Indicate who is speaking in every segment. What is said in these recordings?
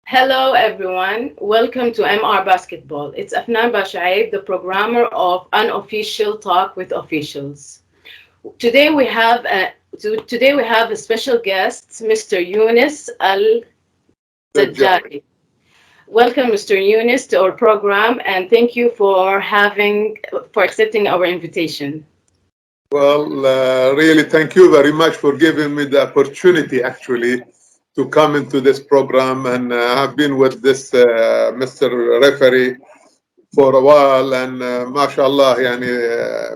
Speaker 1: Hello, everyone. Welcome to MR Basketball. It's Afnan Bashaib, the programmer of Unofficial Talk with Officials. Today we have a special guest, Mr. Younis Al
Speaker 2: Zajjali.
Speaker 1: Zadjali. Welcome, Mr. Younis, to our program, and thank you for accepting our invitation.
Speaker 2: Well, really, thank you very much for giving me the opportunity actually to come into this program. And I've been with this Mr. Referee for a while, and mashallah,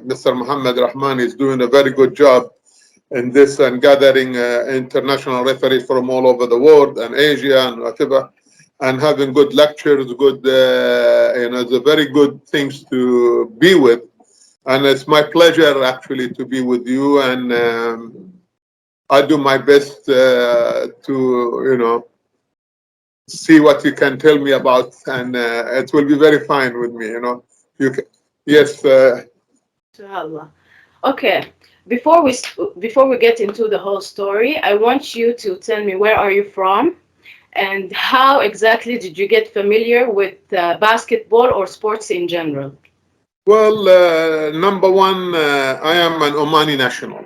Speaker 2: Mr. Muhammad Rahman is doing a very good job in this and gathering international referees from all over the world and Asia and whatever, and having good lectures, good, the very good things to be with. And it's my pleasure actually to be with you, and I do my best to, see what you can tell me about, and it will be very fine with me. You can, yes.
Speaker 1: Inshallah. Okay. Before we get into the whole story, I want you to tell me where are you from and how exactly did you get familiar with basketball or sports in general?
Speaker 2: Well, number one, I am an Omani national,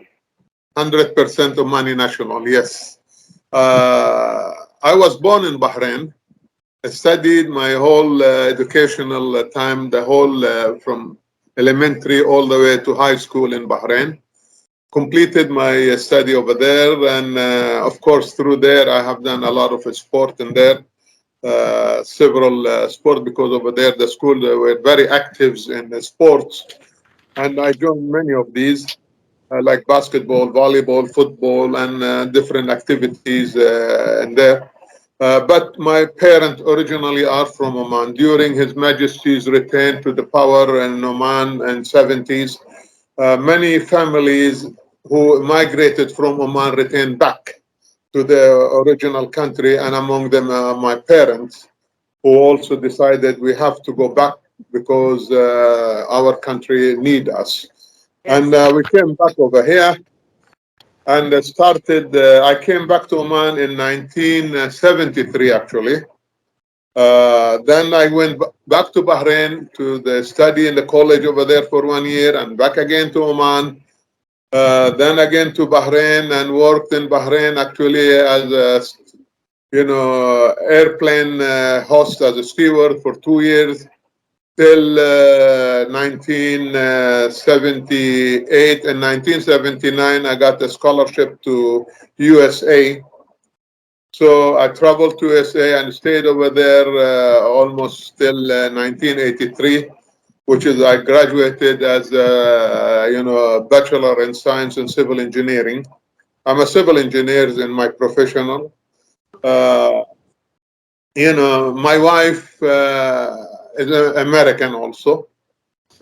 Speaker 2: 100% Omani national. Yes, I was born in Bahrain. I studied my whole educational time, the whole from elementary all the way to high school in Bahrain. Completed my study over there, and of course, through there, I have done a lot of sport in there, several sports, because over there, the school were very active in the sports, and I joined many of these. Like basketball, volleyball, football, and different activities in there. But my parents originally are from Oman. During His Majesty's return to the power in Oman in 70s, many families who migrated from Oman returned back to their original country, and among them my parents, who also decided we have to go back because our country need us. And
Speaker 1: Yes.
Speaker 2: we came back over here and started. I came back to Oman in 1973, actually. Then I went back to Bahrain to the study in the college over there for 1 year, and back again to Oman. Then again to Bahrain, and worked in Bahrain actually as a airplane host, as a steward for 2 years till 1978. In 1979, I got a scholarship to USA. So I traveled to USA and stayed over there almost till 1983, which is I graduated as a bachelor in science and civil engineering. I'm a civil engineer in my professional. Uh, my wife is American also.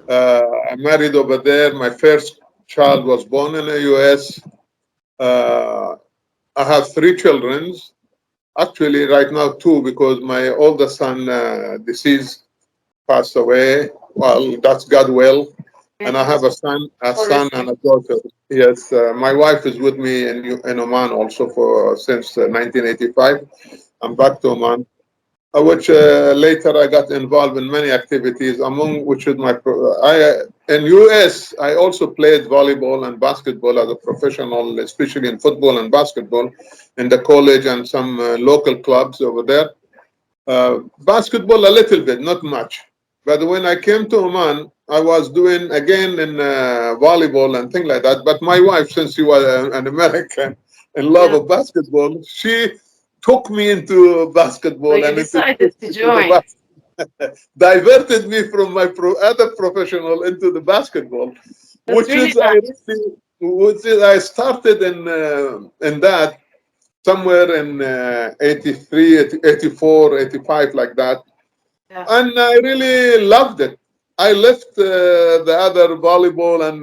Speaker 2: I married over there. My first child was born in the US. Uh, I have three children. Actually, right now, two, because my oldest son, deceased, passed away. Well, that's God will. And I have a son and a daughter. Yes, my wife is with me in Oman also for since 1985. I'm back to Oman, which later I got involved in many activities, among which is in US I also played volleyball and basketball as a professional, especially in football and basketball, in the college and some local clubs over there. Basketball a little bit, not much. But when I came to Oman, I was doing again in volleyball and things like that. But my wife, since she was an American in love
Speaker 1: Yeah.
Speaker 2: of basketball, she took me into
Speaker 1: So
Speaker 2: basketball
Speaker 1: you
Speaker 2: and introduced
Speaker 1: decided to
Speaker 2: me to the
Speaker 1: join.
Speaker 2: diverted me from my other professional into the basketball,
Speaker 1: That's
Speaker 2: which
Speaker 1: really
Speaker 2: is I
Speaker 1: nice.
Speaker 2: really, which is I started in that somewhere in 83, 84, 85, like that.
Speaker 1: Yeah.
Speaker 2: And I really loved it. I left the other volleyball and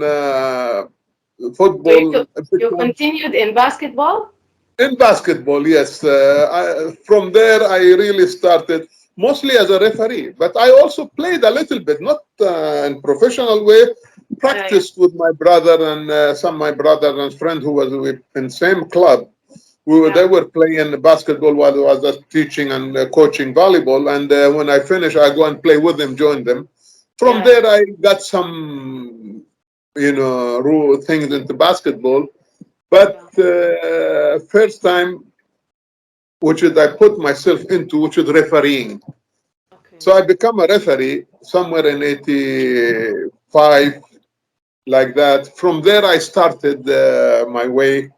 Speaker 1: So
Speaker 2: football
Speaker 1: you continued in basketball?
Speaker 2: in basketball. Yes, from there I really started mostly as a referee, but I also played a little bit, not in professional way.
Speaker 1: Yeah, yeah.
Speaker 2: Practiced with my brother and some of my brother and friend who was in same club. They
Speaker 1: Yeah.
Speaker 2: were playing basketball while I was teaching and coaching volleyball. And when I finish, I go and play with them, join them. From
Speaker 1: Yeah.
Speaker 2: there, I got some, rule things into basketball. But
Speaker 1: Yeah.
Speaker 2: first time, which is I put myself into, which is refereeing. So
Speaker 1: Okay.
Speaker 2: I become a referee somewhere in 85, like that. From there, I started my way,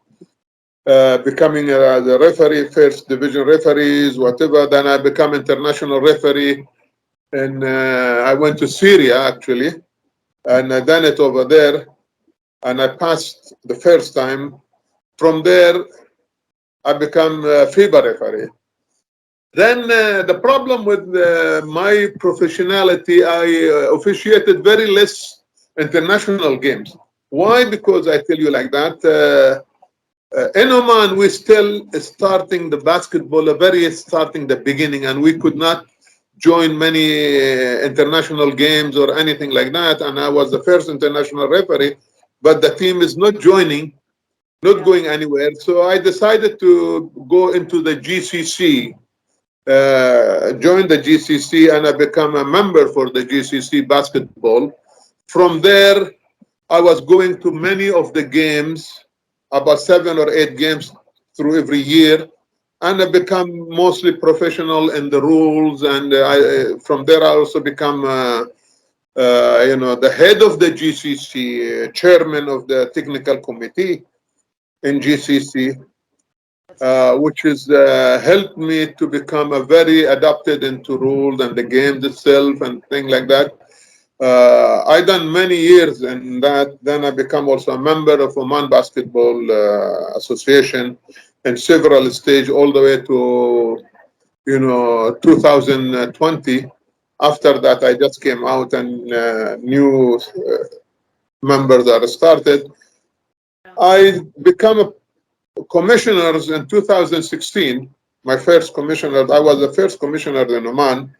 Speaker 2: becoming the referee, first division referees, whatever. Then I become international referee. And I went to Syria, actually, and I done it over there. And I passed the first time. From there, I become a FIBA referee. Then the problem with my professionality, I officiated very less international games. Why? Because I tell you like that. In Oman, we still starting the basketball, very starting the beginning, and we could not join many international games or anything like that. And I was the first international referee, but the team is not joining, not
Speaker 1: Yeah.
Speaker 2: going anywhere. So I decided to go into the GCC, joined the GCC, and I become a member for the GCC basketball. From there, I was going to many of the games, about 7 or 8 games through every year, and I become mostly professional in the rules. And from there, I also become, the head of the GCC, chairman of the technical committee in GCC,
Speaker 1: That's great.
Speaker 2: which has helped me to become a very adapted into rules and the games itself and things like that. I done many years in that. Then I become also a member of Oman Basketball Association in several stages, all the way to 2020. After that, I just came out and new members are started.
Speaker 1: Yeah.
Speaker 2: I become a commissioners in 2016. My first commissioner, I was the first commissioner in Oman,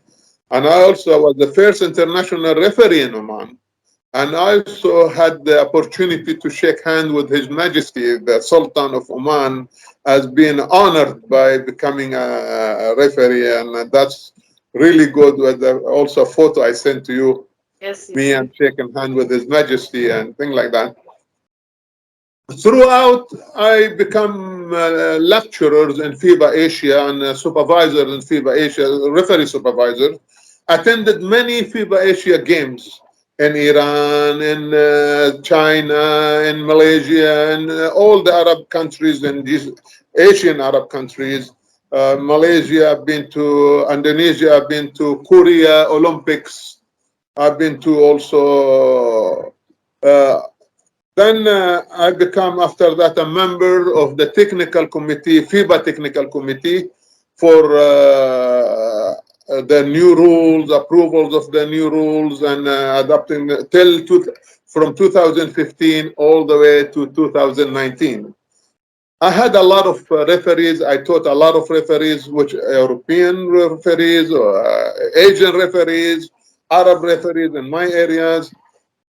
Speaker 2: and I also was the first international referee in Oman. And I also had the opportunity to shake hands with His Majesty, the Sultan of Oman, as being honored by becoming a referee. And that's really good. With also a photo I sent to you,
Speaker 1: Yes,
Speaker 2: me
Speaker 1: yes,
Speaker 2: and shaking hands with His Majesty and things like that. Throughout, I become lecturers in FIBA Asia and supervisor in FIBA Asia, referee supervisor. Attended many FIBA Asia games in Iran, in China, in Malaysia, and all the Arab countries and these Asian Arab countries. Malaysia, I've been to Indonesia, I've been to Korea Olympics, I've been to also then I become, after that, a member of the technical committee, FIBA technical committee, for the new rules, approvals of the new rules, and adopting from 2015 all the way to 2019. I had a lot of referees. I taught a lot of referees, which European referees, Asian referees, Arab referees in my areas.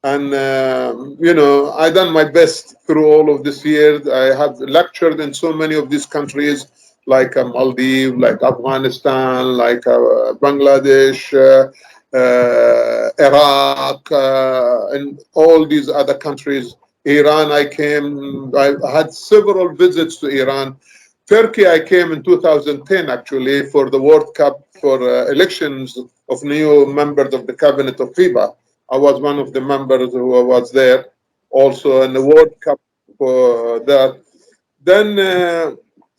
Speaker 2: And I done my best through all of this year. I have lectured in so many of these countries, like Maldives, like Afghanistan, like Bangladesh, Iraq, and all these other countries. Iran, I had several visits to Iran. Turkey, I came in 2010, actually, for the World Cup, for elections of new members of the cabinet of FIBA. I was one of the members who was there also in the World Cup for that. Then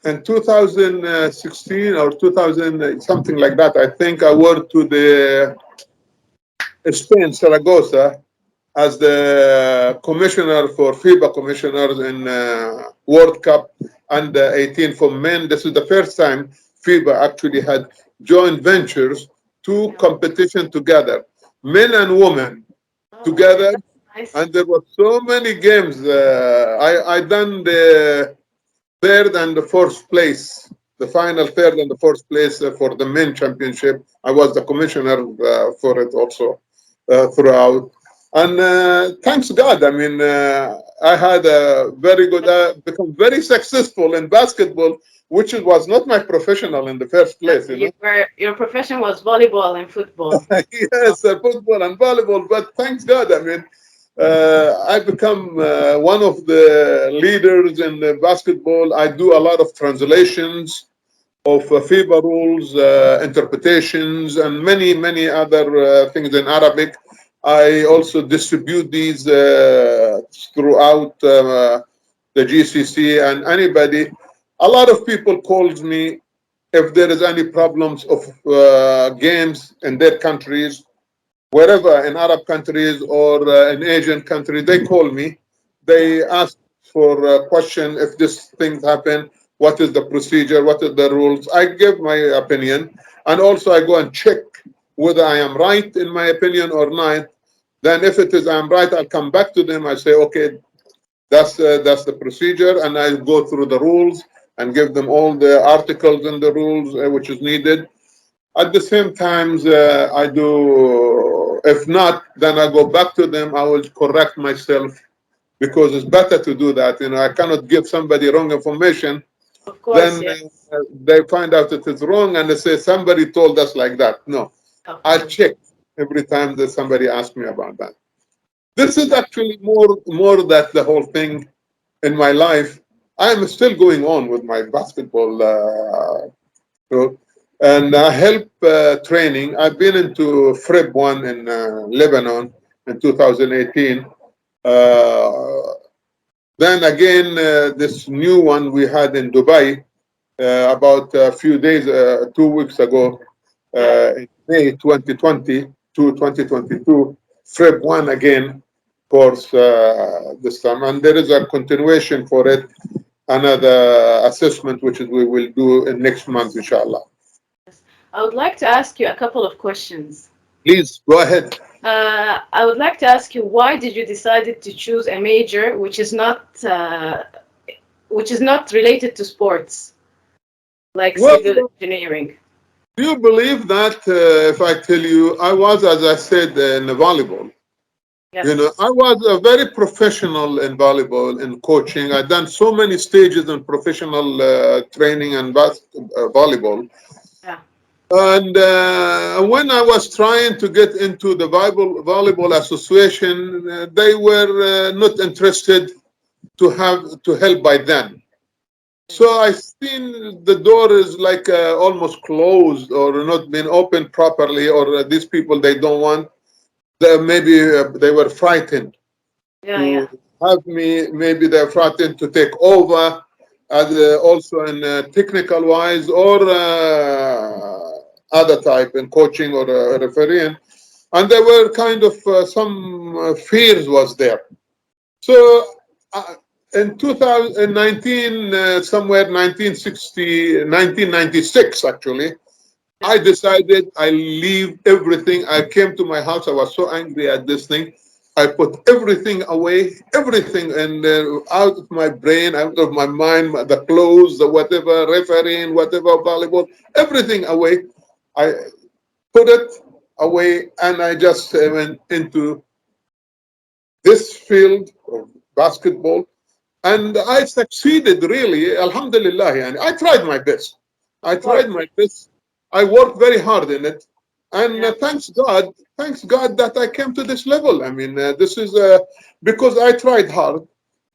Speaker 2: in 2016 or 2000, something like that, I think I went to the Spain, Saragossa, as the commissioner for FIBA commissioners in World Cup under 18 for men. This is the first time FIBA actually had joint ventures, two
Speaker 1: yeah.
Speaker 2: competition together, men and women
Speaker 1: Oh, okay,
Speaker 2: together,
Speaker 1: that's nice.
Speaker 2: and there were so many games. I done the third and the fourth place, the final third and the fourth place for the men championship. I was the commissioner for it also throughout. And thanks God, I mean, I had a very good, become very successful in basketball, which was not my professional in the first place, you know.
Speaker 1: Your profession was volleyball and football.
Speaker 2: Yes, football and volleyball, but thanks God, I mean, I become one of the leaders in basketball. I do a lot of translations of FIBA rules, interpretations, and many, many other things in Arabic. I also distribute these throughout the GCC and anybody. A lot of people calls me if there is any problems of games in their countries, wherever in Arab countries or in Asian countries, they call me.
Speaker 1: Yeah,
Speaker 2: They ask for a question if this thing happen, what is the procedure, what are the rules. I give my opinion, and also I go and check whether I am right in my opinion or not. Then if it is I'm right, I'll come back to them. I say, okay, that's the procedure, and I go through the rules and give them all the articles and the rules which is needed. At the same times, I do, if not, then I go back to them. I will correct myself because it's better to do that. You know, I cannot give somebody wrong information.
Speaker 1: of course,
Speaker 2: Then
Speaker 1: yes,
Speaker 2: they find out it is wrong and they say, somebody told us like that. No,
Speaker 1: of
Speaker 2: I
Speaker 1: course.
Speaker 2: check every time that somebody asks me about that. This
Speaker 1: That's
Speaker 2: is
Speaker 1: nice.
Speaker 2: actually more that the whole thing in my life. I'm still going on with my basketball so, and help training. I've been into FRIB 1 in Lebanon in 2018. Uh, then again, this new one we had in Dubai about a few days, 2 weeks ago,
Speaker 1: Yeah.
Speaker 2: in May 2020 to 2022, FRIB 1 again course this time. And there is a continuation for it, another assessment, which is we will do in next month, inshallah.
Speaker 1: I would like to ask you a couple of questions.
Speaker 2: Please go ahead.
Speaker 1: I would like to ask you, why did you decided to choose a major which is not related to sports, like civil
Speaker 2: Well,
Speaker 1: engineering?
Speaker 2: do you believe that if I tell you, I was, as I said, in volleyball. You know,
Speaker 1: Yes.
Speaker 2: I was a very professional in volleyball, in coaching. I've done so many stages in professional training and volleyball.
Speaker 1: Yeah.
Speaker 2: And when I was trying to get into the volleyball association, they were not interested to help by then. So I seen the door is like almost closed or not been opened properly, or these people they don't want. Maybe they were frightened
Speaker 1: Yeah.
Speaker 2: to
Speaker 1: Yeah.
Speaker 2: have me. Maybe they're frightened to take over, as also in technical wise or other type in coaching or refereeing, and there were kind of some fears was there. So uh, in 2019, somewhere 1960, 1996 actually, I
Speaker 1: Yeah.
Speaker 2: decided I leave everything. I came to my house. I was so angry at this thing. I put everything away, everything, and out of my brain, out of my mind, the clothes, the whatever, refereeing, whatever, volleyball, everything away. I put it away, and I just went into this field of basketball, and I succeeded really, alhamdulillah. And I tried my best. I
Speaker 1: Of course.
Speaker 2: tried my best. I worked very hard in it. And
Speaker 1: Yeah.
Speaker 2: thanks God that I came to this level. I mean, this is because I tried hard.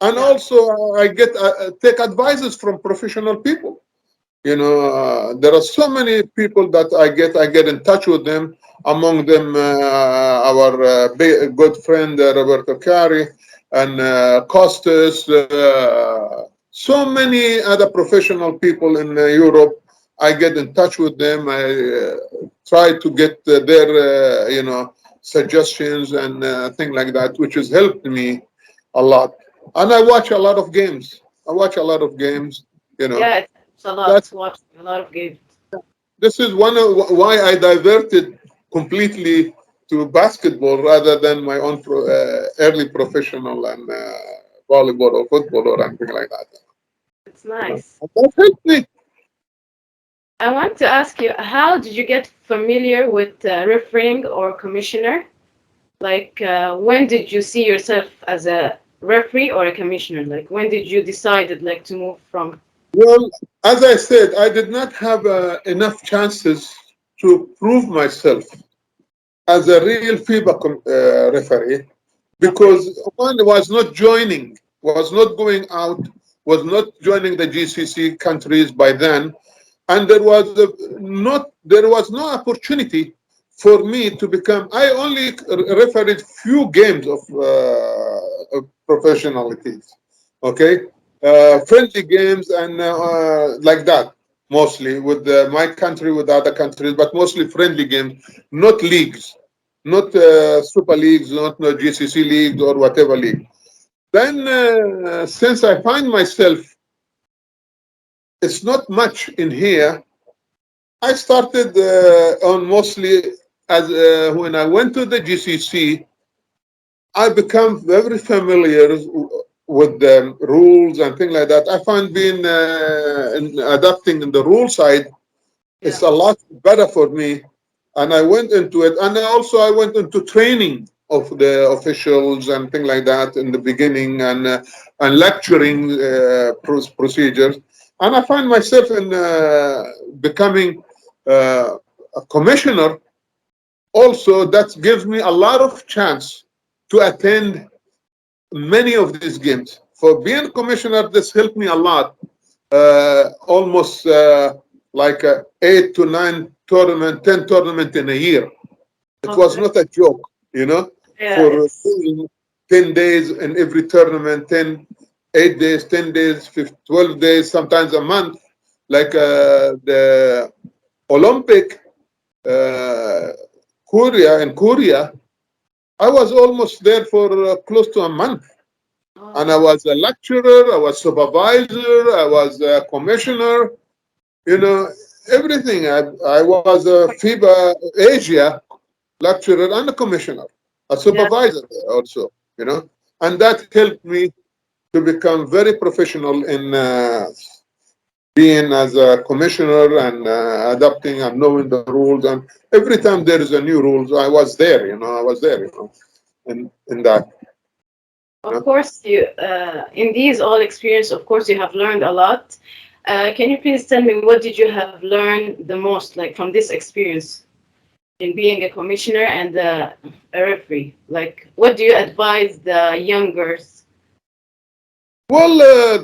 Speaker 2: And
Speaker 1: Yeah.
Speaker 2: also, I get take advices from professional people. You know, there are so many people that I get in touch with them. Among them, our good friend Roberto Cari and Costas. So many other professional people in Europe. I get in touch with them. I try to get their, suggestions and things like that, which has helped me a lot. And I watch a lot of games. I watch a lot of games. You know,
Speaker 1: Yeah. It's a
Speaker 2: that
Speaker 1: lot. Watching a lot of games.
Speaker 2: this is one of why I diverted completely to basketball rather than my own early professional and volleyball or football or anything like that.
Speaker 1: It's
Speaker 2: You know,
Speaker 1: nice.
Speaker 2: and that helped me.
Speaker 1: I want to ask you, how did you get familiar with refereeing or commissioner? Like, when did you see yourself as a referee or a commissioner? Like, when did you decided like to move from?
Speaker 2: Well, as I said, I did not have enough chances to prove myself as a real FIBA referee because
Speaker 1: Okay.
Speaker 2: one was not joining, was not going out, was not joining the GCC countries by then, and there was no opportunity for me to become. I only refereed few games of professionalities, okay, friendly games and like that, mostly with my country, with other countries, but mostly friendly games, not leagues, not super leagues, not no GCC leagues or whatever league. Then, since I find myself, it's not much in here. I started on mostly as when I went to the GCC, I become very familiar with the rules and things like that. I find being adapting in the rule side is
Speaker 1: Yeah.
Speaker 2: a lot better for me, and I went into it. And also I went into training of the officials and things like that in the beginning, and lecturing procedures. And I find myself in becoming a commissioner. Also, that gives me a lot of chance to attend many of these games. For being commissioner, this helped me a lot. Almost like 8 to 9 tournament, 10 tournament in a year. It was
Speaker 1: Okay.
Speaker 2: not a joke,
Speaker 1: Yeah,
Speaker 2: for
Speaker 1: it's
Speaker 2: 10 days in every tournament, 8 days, 10 days, 12 days, sometimes a month. Like the Olympic uh, Korea, I was almost there for close to a month. And I
Speaker 1: oh,
Speaker 2: was a lecturer, I was supervisor, I was a commissioner, you know, everything. I was a FIBA Asia lecturer and a commissioner, a
Speaker 1: yeah.
Speaker 2: supervisor also, and that helped me to become very professional in being as a commissioner and adapting and knowing the rules. And every time there is a new rules, I was there, I was there, in that.
Speaker 1: Of course, you in these all experience, of course, you have learned a lot. Can you please tell me what did you have learned the most, like from this experience in being a commissioner and a referee? Like, what do you advise the youngers?
Speaker 2: Well,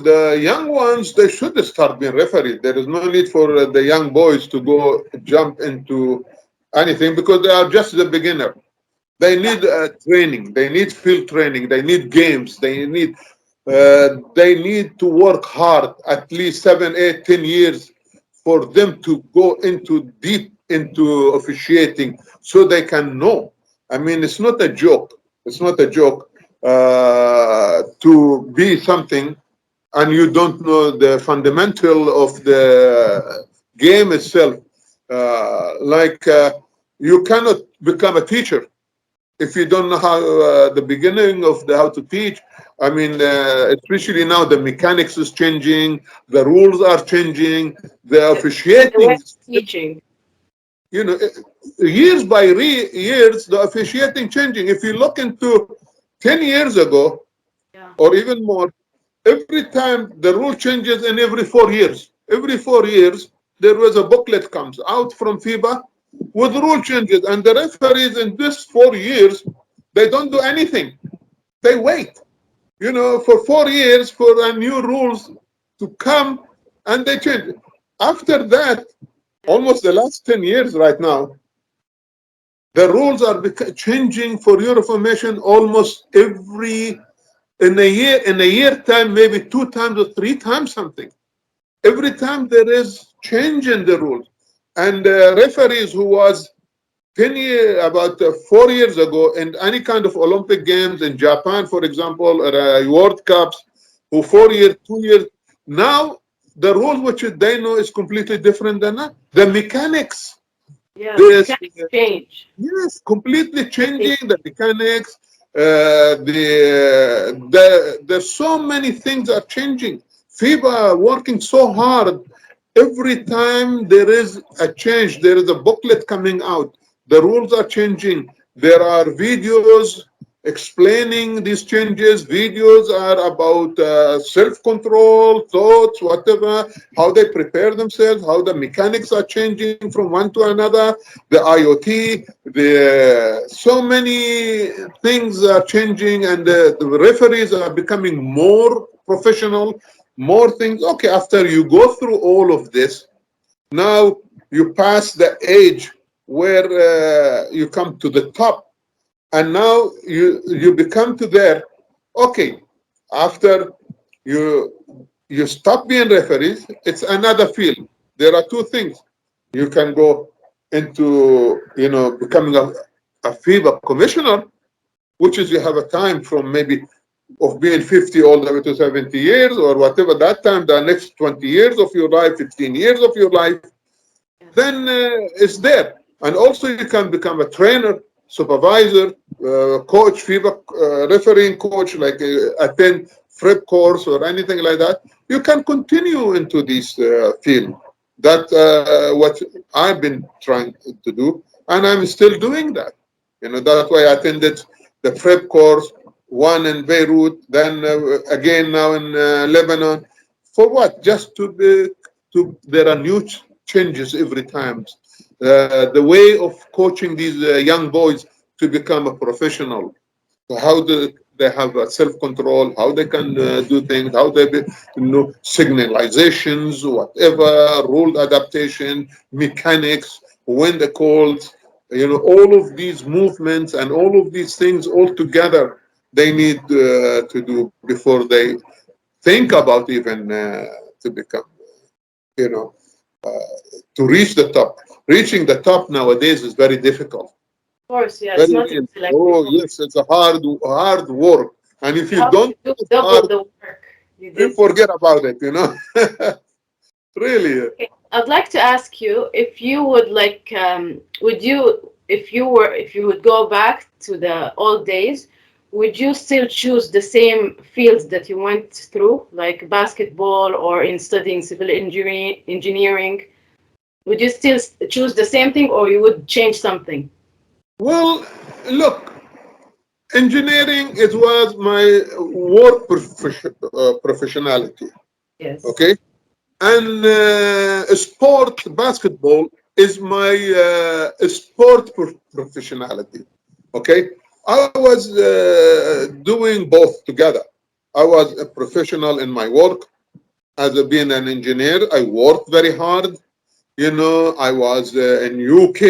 Speaker 2: the young ones, they should start being refereed. There is no need for the young boys to go jump into anything because they are just the beginner. They
Speaker 1: Yeah.
Speaker 2: need training. They need field training. They need games. They need to work hard, at least 7, 8, 10 years, for them to go into deep into officiating, so they can know. I mean, it's not a joke. It's not a joke to be something and you don't know the fundamental of the game itself. You cannot become a teacher if you don't know how the beginning of how to teach. I mean, especially now the mechanics is changing, the rules are changing, the
Speaker 1: And the way
Speaker 2: officiating,
Speaker 1: of teaching.
Speaker 2: you know, years by years, the officiating changing. If you look into 10 years ago
Speaker 1: Yeah.
Speaker 2: or even more, every time the rule changes in every 4 years, there was a booklet comes out from FIBA with rule changes, and the referees in this 4 years, they don't do anything. They wait, for 4 years for a new rules to come, and they change it. After that,
Speaker 1: Yeah.
Speaker 2: almost the last 10 years right now, the rules are changing for your information almost every in a year time, maybe 2 times or 3 times something. Every time there is change in the rules. And referees who was 10 years, about 4 years ago in any kind of Olympic games in Japan, for example, or World Cups, who
Speaker 1: Yeah.
Speaker 2: 4 years, 2 years, now the rules which they know is completely different than that. The mechanics,
Speaker 1: Yeah. The
Speaker 2: this,
Speaker 1: mechanics change.
Speaker 2: yes, completely
Speaker 1: Everything.
Speaker 2: changing the mechanics. There's so many things are changing. FIBA working so hard. Every time there is a change, there is a booklet coming out. The rules are changing. There are videos explaining these changes. Videos are about self-control, thoughts, whatever, how they prepare themselves, how the mechanics are changing from one to another, the IoT, so many things are changing, and the referees are becoming more professional, more things. Okay, after you go through all of this, now you pass the age where you come to the top, and now you become to there. Okay, after you you stop being referees, it's another field. There are two things. You can go into, becoming a FIBA commissioner, which is you have a time from maybe of being 50 all the way to 70 years or whatever that time, the next 20 years of your life, 15 years of your life,
Speaker 1: Yes.
Speaker 2: then it's there. And also you can become a trainer, supervisor, coach, FIBA refereeing coach, like attend FREP course or anything like that. You can continue into this field. That what I've been trying to do, and I'm still doing that. That's why I attended the FREP course, one in Beirut, then again now in Lebanon. For what? Just to be, there are new changes every time. The way of coaching these young boys to become a professional, how they have self-control, how they can do things, how they, signalizations, whatever, rule adaptation, mechanics, when the calls, all of these movements and all of these things all together, they need to do before they think about even to become, you know, to reach the top. Reaching the top nowadays is very difficult.
Speaker 1: Of course, yeah, it's
Speaker 2: Very
Speaker 1: not
Speaker 2: real.
Speaker 1: easy like
Speaker 2: Oh
Speaker 1: before.
Speaker 2: yes, it's a hard work. And if
Speaker 1: You
Speaker 2: you
Speaker 1: have
Speaker 2: don't
Speaker 1: to do
Speaker 2: do it
Speaker 1: double
Speaker 2: hard,
Speaker 1: the work you
Speaker 2: you
Speaker 1: did.
Speaker 2: forget about it. Really.
Speaker 1: Okay. I'd like to ask you if you would like, would you, if you would go back to the old days, would you still choose the same fields that you went through, like basketball or in studying civil engineering? Would you still choose the same thing, or you would change something?
Speaker 2: Well, look, engineering, it was my work professionality.
Speaker 1: Yes.
Speaker 2: Okay. And sport, basketball is my sport professionality. Okay, I was doing both together. I was a professional in my work as being an engineer. I worked very hard. I was in UK.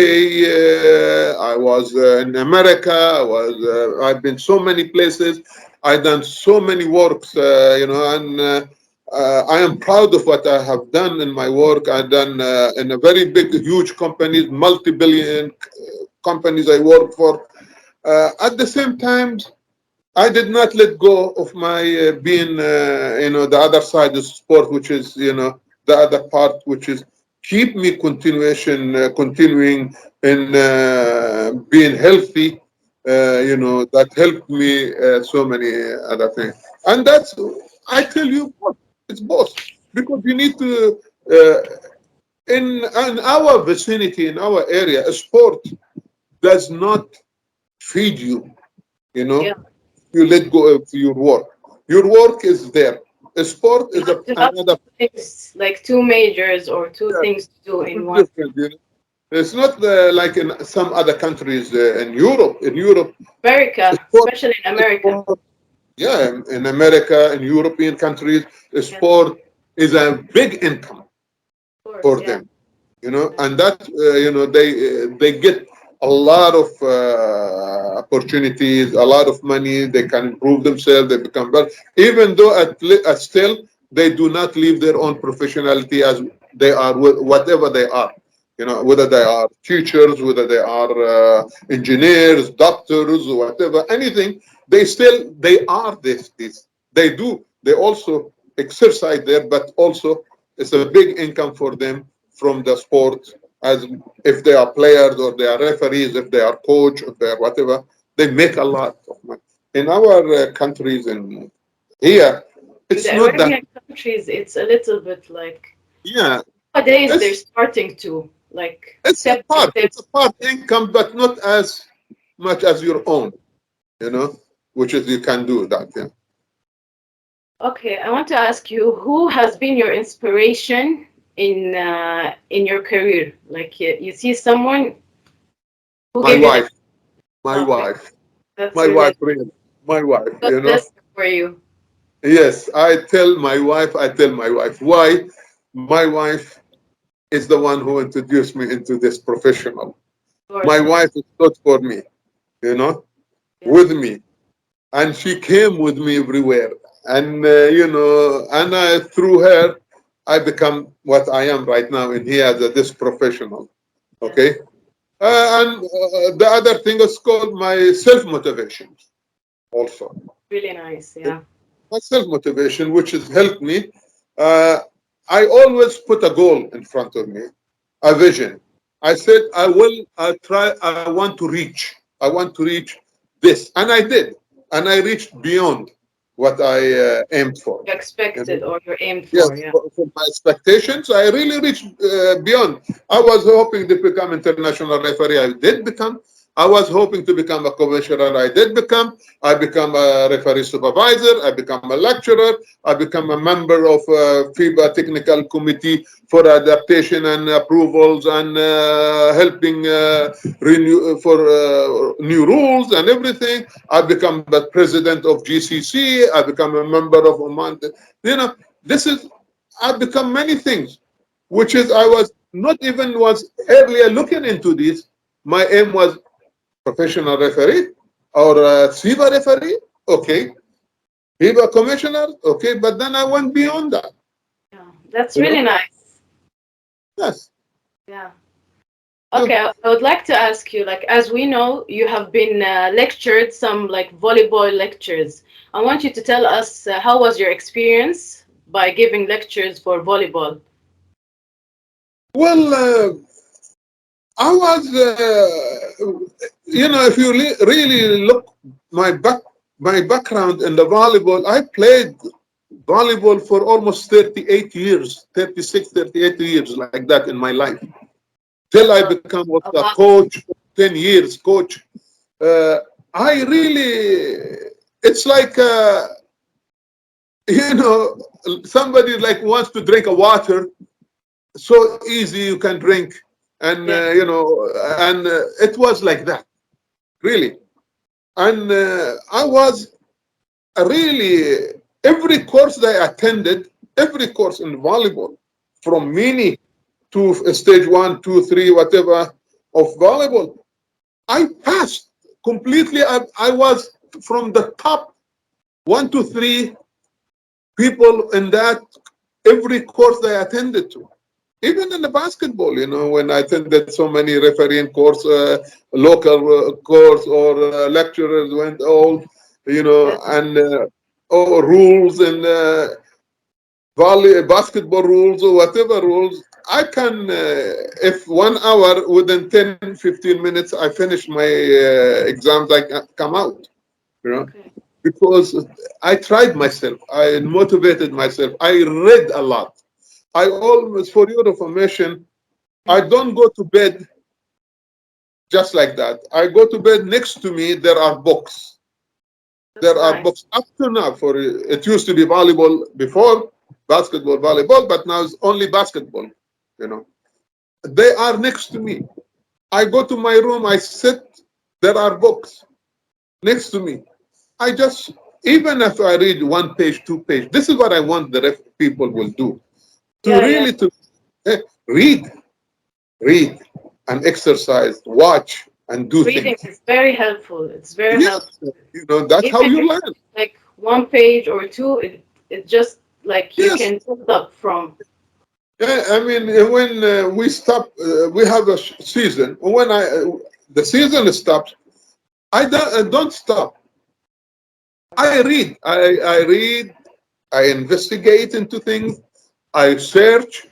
Speaker 2: I was in America. I've been so many places. I've done so many works. And I am proud of what I have done in my work. I've done in a very big, huge companies, multi-billion companies I work for. At the same time, I did not let go of my being, the other side of sport, which is, the other part, which is keep me continuing in being healthy, that helped me so many other things. And that's, I tell you, it's both. Because you need to, in our vicinity, in our area, a sport does not feed you, you
Speaker 1: Yeah.
Speaker 2: know you let go of your work. Your work is there. A sport
Speaker 1: You
Speaker 2: is
Speaker 1: have to have
Speaker 2: another.
Speaker 1: two things, like two majors or two
Speaker 2: Yeah,
Speaker 1: things to do in
Speaker 2: it's
Speaker 1: one.
Speaker 2: different. It's not like in some other countries in Europe. In Europe,
Speaker 1: America,
Speaker 2: sport,
Speaker 1: especially in America.
Speaker 2: sport, yeah, in America, in European countries,
Speaker 1: Yes,
Speaker 2: sport is a big income
Speaker 1: of course,
Speaker 2: for
Speaker 1: yeah.
Speaker 2: them.
Speaker 1: Yeah.
Speaker 2: And that they get a lot of opportunities, a lot of money. They can improve themselves. They become better, even though at still they do not leave their own professionality as they are whatever they are. Whether they are teachers, whether they are engineers, doctors, or whatever, anything. They are this. They do. They also exercise there, but also it's a big income for them from the sport, as if they are players or they are referees, if they are coach, if they are whatever, they make a lot of money. In our countries and here,
Speaker 1: In
Speaker 2: it's
Speaker 1: the
Speaker 2: not that.
Speaker 1: Arabian countries, it's a little bit like
Speaker 2: Yeah,
Speaker 1: nowadays they're
Speaker 2: it's
Speaker 1: starting to like
Speaker 2: it's a
Speaker 1: step by
Speaker 2: part.
Speaker 1: step.
Speaker 2: It's a part income, but not as much as your own, you know, which is you can do that. Yeah.
Speaker 1: Okay, I want to ask you, who has been your inspiration in your career? Like you see someone who
Speaker 2: My
Speaker 1: gave you like,
Speaker 2: wife, my
Speaker 1: okay,
Speaker 2: wife,
Speaker 1: that's
Speaker 2: my
Speaker 1: really
Speaker 2: wife, really, my wife,
Speaker 1: God bless her for you.
Speaker 2: Yes, I tell my wife. Why? My wife is the one who introduced me into this professional.
Speaker 1: Of
Speaker 2: My
Speaker 1: course,
Speaker 2: wife stood for me, you know,
Speaker 1: yeah,
Speaker 2: with me. And she came with me everywhere. And, and through her, I become what I am right now in here as this professional.
Speaker 1: yeah,
Speaker 2: Okay. And the other thing is called my self motivation also.
Speaker 1: really nice, yeah.
Speaker 2: My self motivation, which has helped me. Uh, I always put a goal in front of me, a vision. I said, I want to reach. I want to reach this. And I did. And I reached beyond what I aimed for.
Speaker 1: You
Speaker 2: You know?
Speaker 1: expected or you aimed for,
Speaker 2: Yes,
Speaker 1: yeah.
Speaker 2: for my expectations, I really reached beyond. I was hoping to become international referee. I did become. I was hoping to become a commissioner. I did become. I become a referee supervisor. I become a lecturer. I become a member of FIBA technical committee for adaptation and approvals and helping renew for new rules and everything. I become the president of GCC. I become a member of Oman. You know, this is I've become many things, which is I was not even was earlier looking into this. My aim was professional referee or SIVA referee, okay, FIBA commissioner, okay, but then I went beyond that,
Speaker 1: Yeah, that's
Speaker 2: you know.
Speaker 1: really nice.
Speaker 2: Yes.
Speaker 1: Yeah.
Speaker 2: So,
Speaker 1: Okay, I would like to ask you, like, as we know, you have been lectured some like volleyball lectures. I want you to tell us how was your experience by giving lectures for volleyball?
Speaker 2: well, I was, if you really look my back my background in the volleyball, I played volleyball for almost 38 years, 36, 38 years like that in my life. Till I
Speaker 1: Uh,
Speaker 2: become was
Speaker 1: a
Speaker 2: a
Speaker 1: lot.
Speaker 2: coach, 10 years coach. Uh, I really, it's like, you know, somebody like wants to drink a water, so easy you can drink. And,
Speaker 1: Yeah,
Speaker 2: and it was like that, really. And I was really, every course that I attended, every course in volleyball, from mini to stage one, two, three, whatever of volleyball, I passed completely. I was from the top one to three people in that every course that I attended to. Even in the basketball, when I attended so many refereeing course, local course or lecturers went all,
Speaker 1: yeah,
Speaker 2: and rules and basketball rules or whatever rules. I can, if 1 hour within 10, 15 minutes, I finish my exams, I come out, you know,
Speaker 1: okay.
Speaker 2: because I tried myself. I motivated myself. I read a lot. I always, for your information, I
Speaker 1: Mm,
Speaker 2: don't go to bed just like that. I go to bed next to me, there are books.
Speaker 1: that's
Speaker 2: There are
Speaker 1: nice.
Speaker 2: books up to now. For it used to be volleyball before, basketball, volleyball, but now it's only basketball. You know, they are next to me. I go to my room, I sit. There are books next to me. I just even if I read one page, two page, this is what I want the ref people will do. To
Speaker 1: Yeah, yeah.
Speaker 2: really to read, read and exercise, watch and do
Speaker 1: Reading
Speaker 2: things.
Speaker 1: is very helpful. It's very
Speaker 2: Yes,
Speaker 1: helpful.
Speaker 2: that's how
Speaker 1: Even
Speaker 2: you
Speaker 1: if
Speaker 2: learn.
Speaker 1: like one page or two, it just like you
Speaker 2: Yes.
Speaker 1: can build up from.
Speaker 2: Yeah, I mean, when we stop, we have a season. When the season stops, I don't stop. I read. I read. I investigate into things. I search.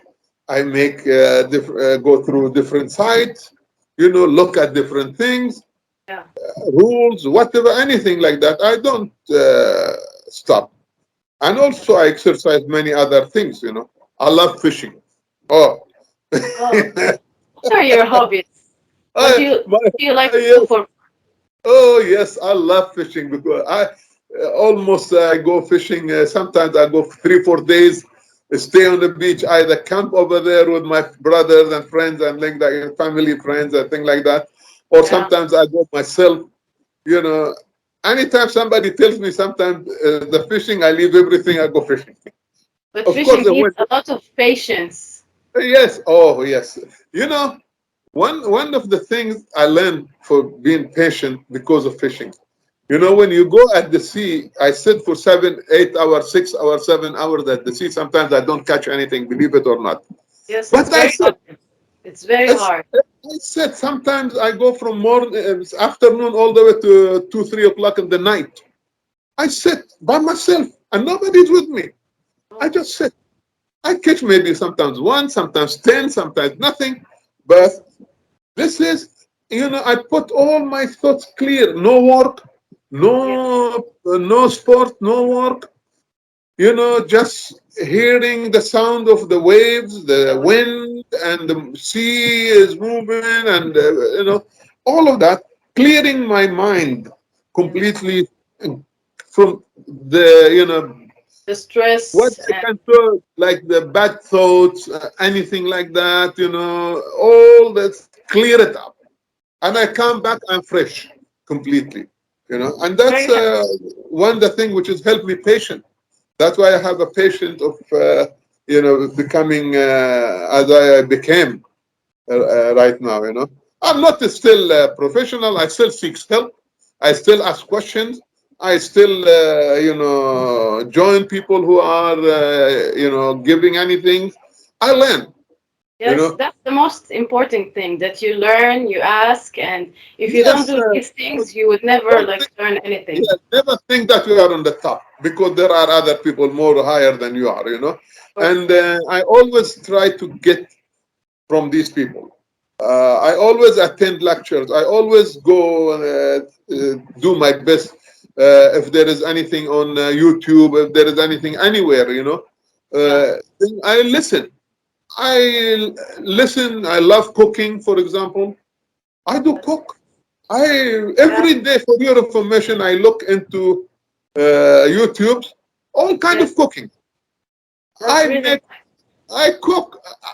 Speaker 2: I make go through different sites. Look at different things,
Speaker 1: Yeah,
Speaker 2: rules, whatever, anything like that. I don't stop. And also, I exercise many other things. I love fishing. Oh.
Speaker 1: oh, what are your hobbies? What
Speaker 2: I, my,
Speaker 1: do you like to do
Speaker 2: yes,
Speaker 1: for?
Speaker 2: Oh yes, I love fishing because I almost I go fishing. Sometimes I go 3 4 days, stay on the beach, either camp over there with my brothers and friends and like that, family friends and things like that, or
Speaker 1: Yeah.
Speaker 2: sometimes I go myself. You know, anytime somebody tells me, sometimes the fishing, I leave everything, I go fishing.
Speaker 1: But
Speaker 2: Of course,
Speaker 1: fishing
Speaker 2: the
Speaker 1: needs
Speaker 2: wind.
Speaker 1: a lot of patience.
Speaker 2: Yes, oh yes. You know, one of the things I learned for being patient because of fishing. You know, when you go at the sea, I sit for 7 8 hours, 6 hours, 7 hours at the sea. Sometimes I don't catch anything, believe it or not.
Speaker 1: Yes, it's
Speaker 2: But I
Speaker 1: very
Speaker 2: sit.
Speaker 1: hard. It's very
Speaker 2: It's,
Speaker 1: hard.
Speaker 2: I said sometimes I go from morning, afternoon, all the way to 2 3 o'clock in the night. I sit by myself and nobody's with me. I
Speaker 1: Oh,
Speaker 2: just sit. I catch maybe sometimes one, sometimes 10, sometimes nothing. But this is, I put all my thoughts clear. No work,
Speaker 1: yeah.
Speaker 2: no sport, no work. Just hearing the sound of the waves, the
Speaker 1: The way.
Speaker 2: wind, and the sea is moving, and all of that, clearing my mind
Speaker 1: Yes.
Speaker 2: completely from the
Speaker 1: The
Speaker 2: what
Speaker 1: stress
Speaker 2: I
Speaker 1: and
Speaker 2: can do, like the bad thoughts, anything like that, all that, clear it up. And I come back, I'm fresh completely, and that's
Speaker 1: very
Speaker 2: one of the thing which has helped me patient. That's why I have a patient of, becoming as I became right now, I'm not still professional. I still seek help. I still ask questions. I still, join people who are, giving anything. I learn, you
Speaker 1: yes,
Speaker 2: know.
Speaker 1: that's the most important thing that you learn, you ask, and if you don't
Speaker 2: Yes,
Speaker 1: do these things, you would never
Speaker 2: don't
Speaker 1: like
Speaker 2: think,
Speaker 1: learn anything.
Speaker 2: yeah, never think that you are on the top because there are other people more higher than you are,
Speaker 1: Of course,
Speaker 2: And
Speaker 1: yeah.
Speaker 2: I always try to get from these people. I always attend lectures. I always go do my best. If there is anything on YouTube, if there is anything anywhere,
Speaker 1: Yeah.
Speaker 2: then I listen. I listen. I love cooking, for example. I do cook. I
Speaker 1: Yeah.
Speaker 2: every day, for your information, I look into YouTube, all kind of
Speaker 1: Yes.
Speaker 2: cooking.
Speaker 1: That's
Speaker 2: I
Speaker 1: really
Speaker 2: make, I cook.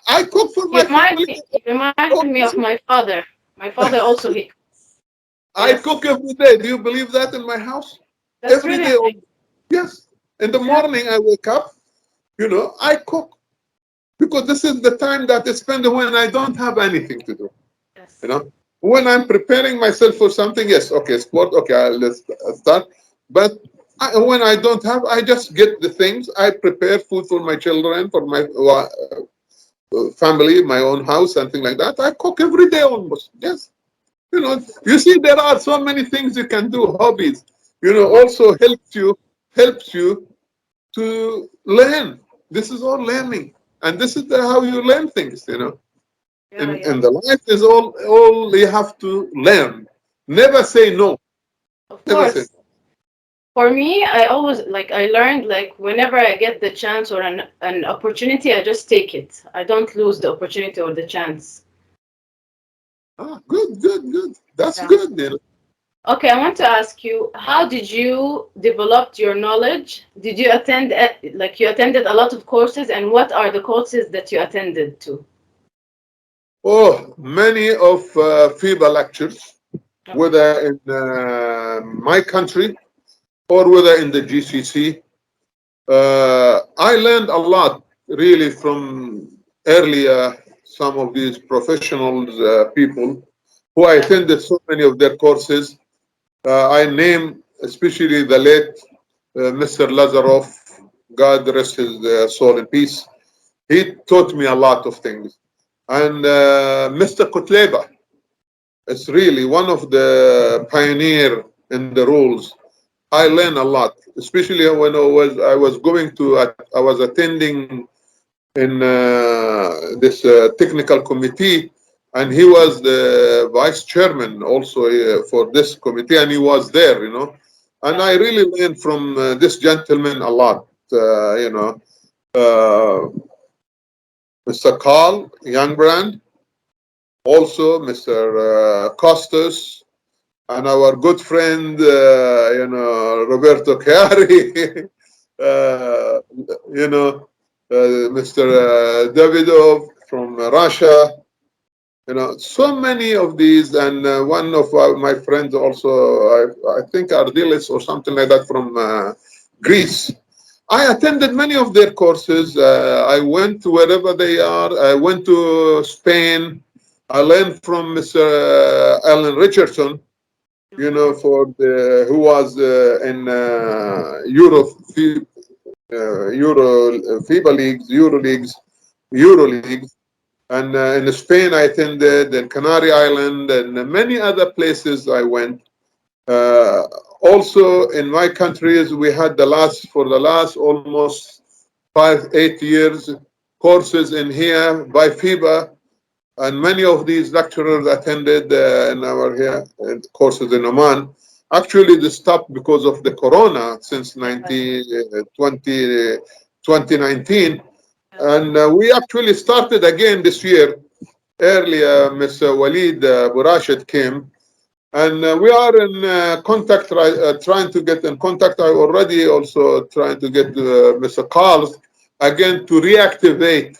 Speaker 2: I cook for
Speaker 1: you
Speaker 2: my
Speaker 1: remind
Speaker 2: family.
Speaker 1: me you remind me of my father. My father also he
Speaker 2: I
Speaker 1: yes.
Speaker 2: cook every day. Do you believe that in my house?
Speaker 1: That's
Speaker 2: Every
Speaker 1: really
Speaker 2: day.
Speaker 1: nice.
Speaker 2: Yes. In the
Speaker 1: Yeah.
Speaker 2: morning, I wake up, I cook because this is the time that I spend when I don't have anything to do. You
Speaker 1: Yes.
Speaker 2: know, when I'm preparing myself for something, yes, okay, sport, okay, let's start. But when I don't have, I just get the things. I prepare food for my children, for my family, my own house, something like that. I cook every day almost. Yes. You see, there are so many things you can do, hobbies, also helps you to learn. This is all learning. And this is how you learn things.
Speaker 1: Yeah,
Speaker 2: In
Speaker 1: yeah.
Speaker 2: the life is all you have to learn. Never say no.
Speaker 1: Of
Speaker 2: Never say
Speaker 1: course. For me, I always like I learned like whenever I get the chance or an opportunity, I just take it. I don't lose the opportunity or the chance.
Speaker 2: no. Good, good, good. That's
Speaker 1: Yeah.
Speaker 2: good.
Speaker 1: Okay, I want to ask you, how did you develop your knowledge? Did you attend like you attended a lot of courses, and what are the courses that you attended to?
Speaker 2: Oh, many of FIBA lectures,
Speaker 1: Okay.
Speaker 2: whether in my country or whether in the GCC. I learned a lot really from earlier, some of these professionals, people who I
Speaker 1: Yeah.
Speaker 2: attended so many of their courses. I name especially the late Mr. Lazarov, God rest his soul in peace. He taught me a lot of things. And Mr. Kutleba is really one of the pioneer in the rules. I learned a lot, especially when I was going to I was attending in this technical committee, and he was the vice chairman also for this committee, and he was there, and
Speaker 1: Yeah.
Speaker 2: I really learned from this gentleman a lot, uh, Mr. Carl Youngbrand, also Mr. Costas, and our good friend, Roberto Chiari, uh, Mr. Davidov from Russia, so many of these, and one of my friends also, I think Ardilis or something like that from Greece. I attended many of their courses. I went to wherever they are. I went to Spain. I learned from Mr. Alan Richardson, for the who was in FIBA leagues, Euro leagues, and in Spain I attended, and Canary Island, and many other places I went. Uh, Also in my countries, we had for the last almost 8 years courses in here by FIBA, and many of these lecturers attended in our here courses in Oman. Actually, they stopped because of the corona since 2019, and we actually started again this year. Earlier, Mr. Walid Burashid came, and we are in contact, trying to get in contact. I already also trying to get Mr. Carls again to reactivate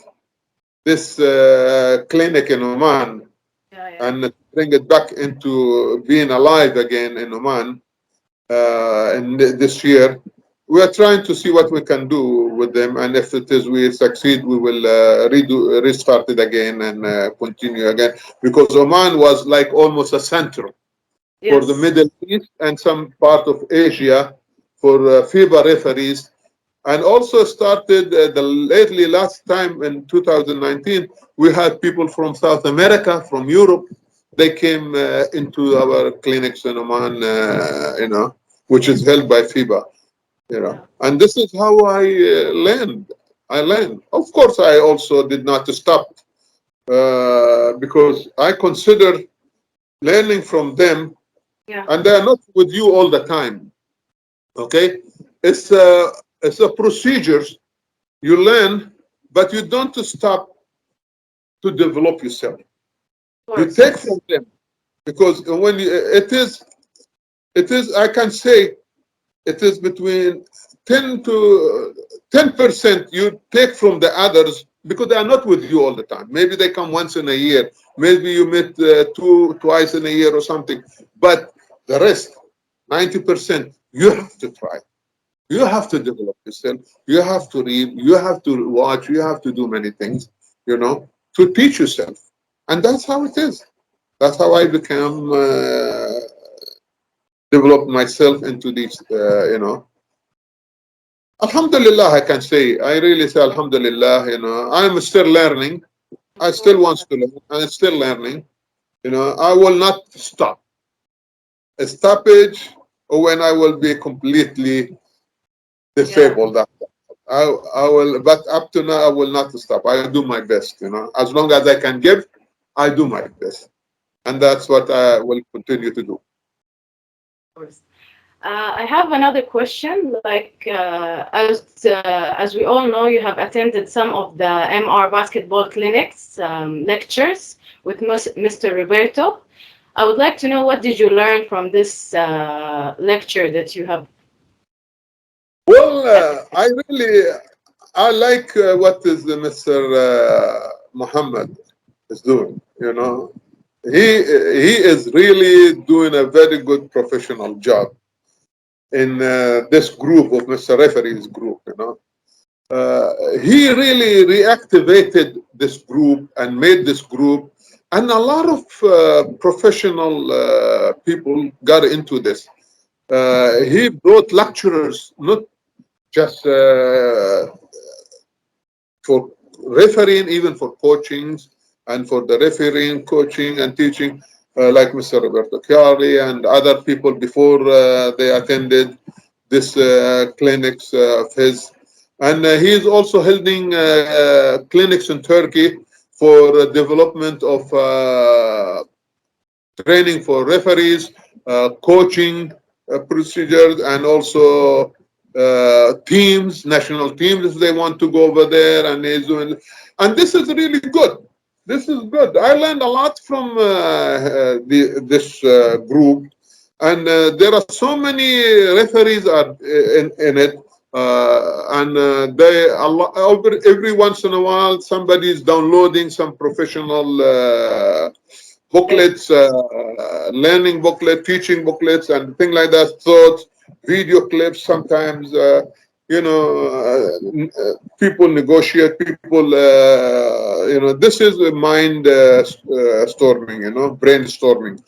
Speaker 2: this clinic in Oman
Speaker 1: Yeah, yeah.
Speaker 2: and bring it back into being alive again in Oman in this year. We are trying to see what we can do with them, and if it is we succeed, we will restart it again and continue again, because Oman was like almost a center for the
Speaker 1: Yes.
Speaker 2: Middle East and some part of Asia for FIBA referees, and also started last time in 2019, we had people from South America, from Europe. They came into our clinics in Oman, which is held by FIBA.
Speaker 1: Yeah.
Speaker 2: And this is how I learned. I learned. Of course, I also did not stop because I consider learning from them,
Speaker 1: Yeah.
Speaker 2: and they are not with you all the time. Okay, it's a procedures you learn, but you don't stop to develop yourself.
Speaker 1: Of
Speaker 2: You
Speaker 1: course.
Speaker 2: take from them, because when it is I can say it is between 10% you take from the others, because they are not with you all the time. Maybe they come once in a year. Maybe you meet twice in a year or something. But the rest, 90%, you have to try. You have to develop yourself. You have to read. You have to watch. You have to do many things, to teach yourself. And that's how it is. That's how I became, develop myself into these, Alhamdulillah, I can say. I really say Alhamdulillah, I'm still learning.
Speaker 1: Of
Speaker 2: I still
Speaker 1: course.
Speaker 2: want to learn. I'm still learning. I will not stop. A stoppage when I will be completely
Speaker 1: Yeah.
Speaker 2: disabled. I will, but up to now, I will not stop. I do my best, As long as I can give, I do my best. And that's what I will continue to do.
Speaker 1: Of course. I have another question. Like, as we all know, you have attended some of the MR basketball clinics lectures with Mr. Roberto. I would like to know, what did you learn from this lecture that you have
Speaker 2: Well,
Speaker 1: attended?
Speaker 2: I like what is Mr. Muhammad is doing. He is really doing a very good professional job in this group of Mr. Referee's group. He really reactivated this group and made this group, and a lot of professional people got into this. He brought lecturers, not just for refereeing, even for coaching, and for the refereeing, coaching, and teaching, like Mr. Roberto Chiari and other people before they attended this clinics of his. And he is also holding clinics in Turkey for development of training for referees, coaching procedures, and also teams, national teams, if they want to go over there. And he's doing, and this is really good. This is good. I learned a lot from this group, And there are so many referees are in it, and they every once in a while somebody is downloading some professional booklets, learning booklet, teaching booklets, and things like that. Thoughts, video clips. Sometimes, people negotiate. People, this is a mind storming. Brainstorming.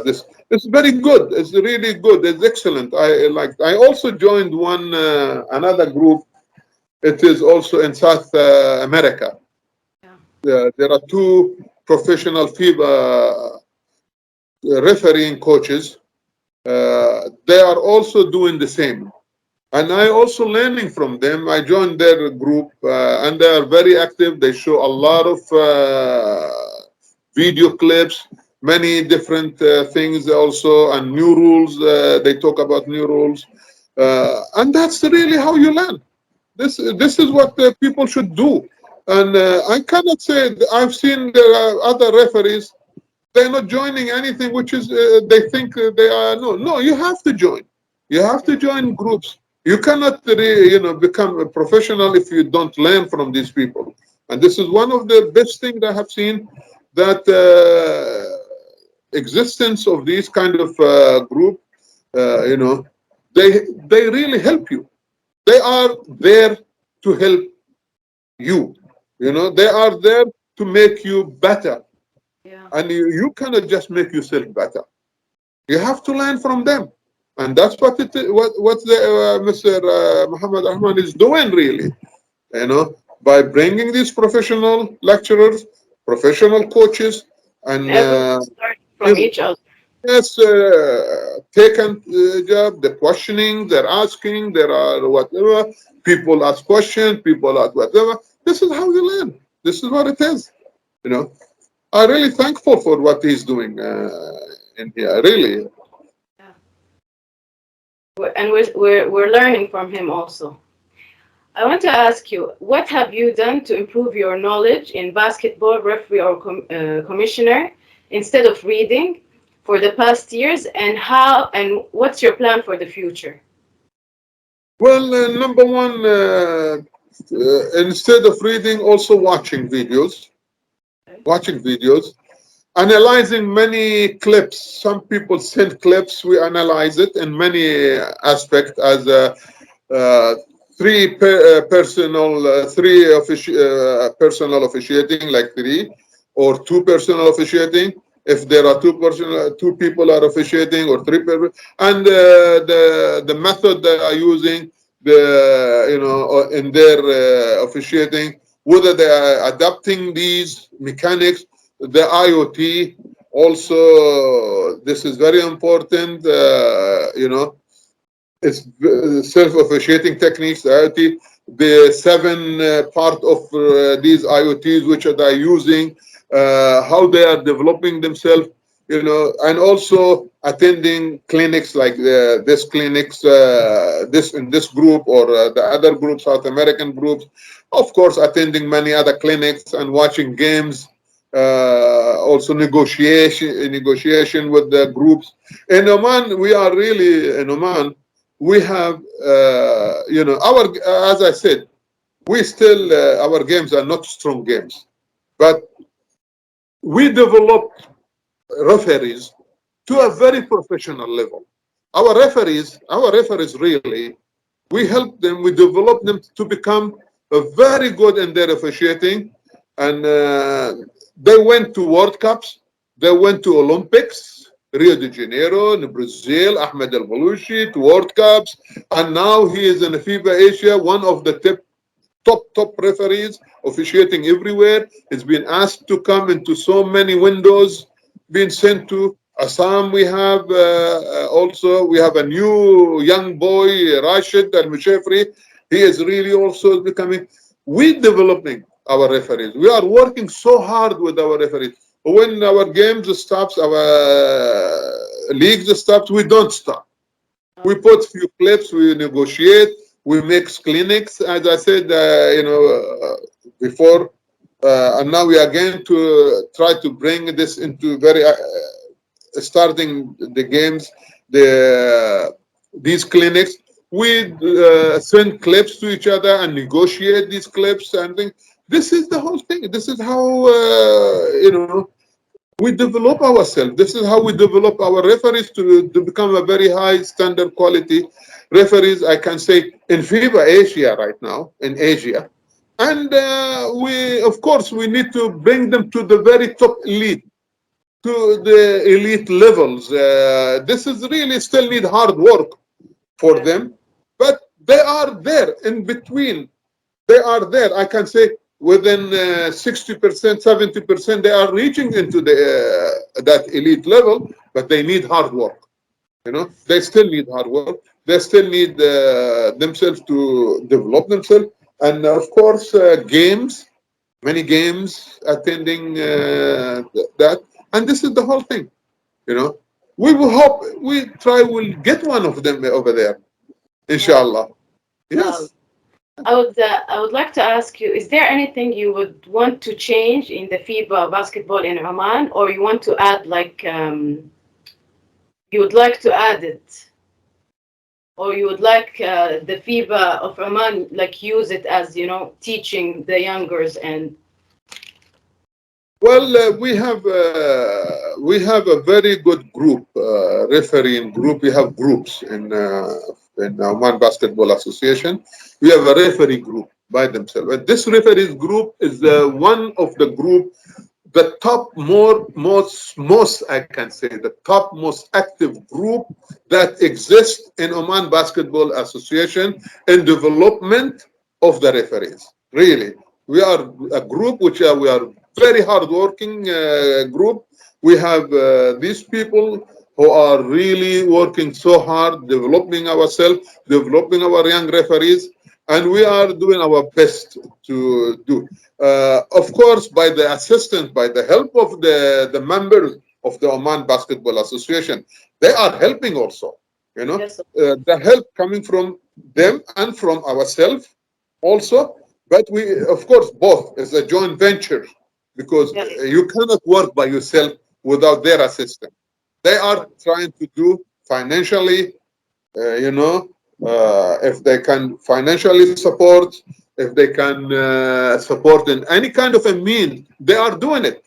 Speaker 2: This is very good. It's really good. It's excellent. I like. I also joined one another group. It is also in South America.
Speaker 1: Yeah.
Speaker 2: There are two professional FIBA refereeing coaches. They are also doing the same. And I also learning from them. I joined their group, and they are very active. They show a lot of video clips, many different things also, and new rules. They talk about new rules, and that's really how you learn. This is what people should do. And I cannot say I've seen there are other referees. They're not joining anything which is they think they are. No, you have to join. You have to join groups. You cannot become a professional if you don't learn from these people. And this is one of the best things I have seen, that existence of these kind of group. uh, you know they really help you. They are there to help you. They are there to make you better.
Speaker 1: Yeah.
Speaker 2: And you cannot just make yourself better. You have to learn from them. And that's what the Mr. Muhammad Ahmad is doing, really. By bringing these professional lecturers, professional coaches,
Speaker 1: And
Speaker 2: and
Speaker 1: everyone starting from
Speaker 2: you
Speaker 1: each other.
Speaker 2: yes, taken job, the questioning, they're asking, there are whatever. People ask questions, people ask whatever. This is how you learn. This is what it is. You know, I'm really thankful for what he's doing in here. Really.
Speaker 1: Yeah. And we're learning from him also. I want to ask you, what have you done to improve your knowledge in basketball, referee, or commissioner instead of reading for the past years, and how and what's your plan for the future?
Speaker 2: Well, number one, instead of reading, also
Speaker 1: Okay.
Speaker 2: watching videos, analyzing many clips. Some people send clips. We analyze it in many aspects as uh, personal officiating, like three, or two personal officiating. If there are two people are officiating, or three people, and the method they are using, in their officiating, whether they are adapting these mechanics, the IoT. Also, this is very important. It's self-officiating techniques, the IoT, the seven part of these IoTs which they are using, how they are developing themselves, and also attending clinics like this clinics, this in this group, or the other groups, South American groups. Of course, attending many other clinics and watching games. Also negotiation with the groups. In Oman, we are really in Oman. We have, our, as I said, we still, our games are not strong games, but we developed referees to a
Speaker 1: Yes.
Speaker 2: very professional level. Our referees really, we help them, we develop them to become very good in their officiating. And they went to World Cups, they went to Olympics, Rio de Janeiro, in Brazil, Ahmed El Balushi, to World Cups. And now he is in FIBA Asia, one of the top referees, officiating everywhere. He's been asked to come into so many windows, been sent to Assam. We have also, we have a new young boy, Rashid Al Mushafri. He is really also becoming. We developing our referees. We are working so hard with our referees. When our games stops, our leagues stops, we don't stop. We
Speaker 1: Okay.
Speaker 2: put few clips, we negotiate, we mix clinics, as I said, before, and now we are going to try to bring this into very starting the games, these clinics, we send clips to each other and negotiate these clips and things. This is the whole thing. This is how we develop ourselves. This is how we develop our referees to become a very high standard quality referees. I can say in FIBA Asia right now, in Asia, and we, of course, we need to bring them to the very top elite, to the elite levels. This is really still need hard work for
Speaker 1: Yes.
Speaker 2: them, but they are there in between. They are there. I can say within 60%, 70%, they are reaching into the that elite level, but they need hard work. They still need hard work. They still need themselves to develop themselves, and of course, games, many games, attending that, and this is the whole thing. You know, we will hope we try will get one of them over there,
Speaker 1: Yeah.
Speaker 2: inshallah.
Speaker 1: Um,
Speaker 2: Yes.
Speaker 1: I would like to ask you, is there anything you would want to change in the FIBA basketball in Oman, or you want to add like you would like to add it, or you would like the FIBA of Oman like use it as teaching the youngers and
Speaker 2: Well, we have a very good group, refereeing group. We have groups in Oman Basketball Association. We have a referee group by themselves. And this referees group is one of the group, the top most I can say the top most active group that exists in Oman Basketball Association in development of the referees. Really, we are a group which we are very hardworking group. We have these people who are really working so hard, developing ourselves, developing our young referees, and we are doing our best to do. Of course, by the assistance, by the help of the members of the Oman Basketball Association, they are helping also.
Speaker 1: yes,
Speaker 2: The help coming from them and from ourselves also. But we, of course, both is a joint venture because
Speaker 1: yes,
Speaker 2: you cannot work by yourself without their assistance. They are trying to do financially, if they can financially support, if they can support in any kind of a means, they are doing it.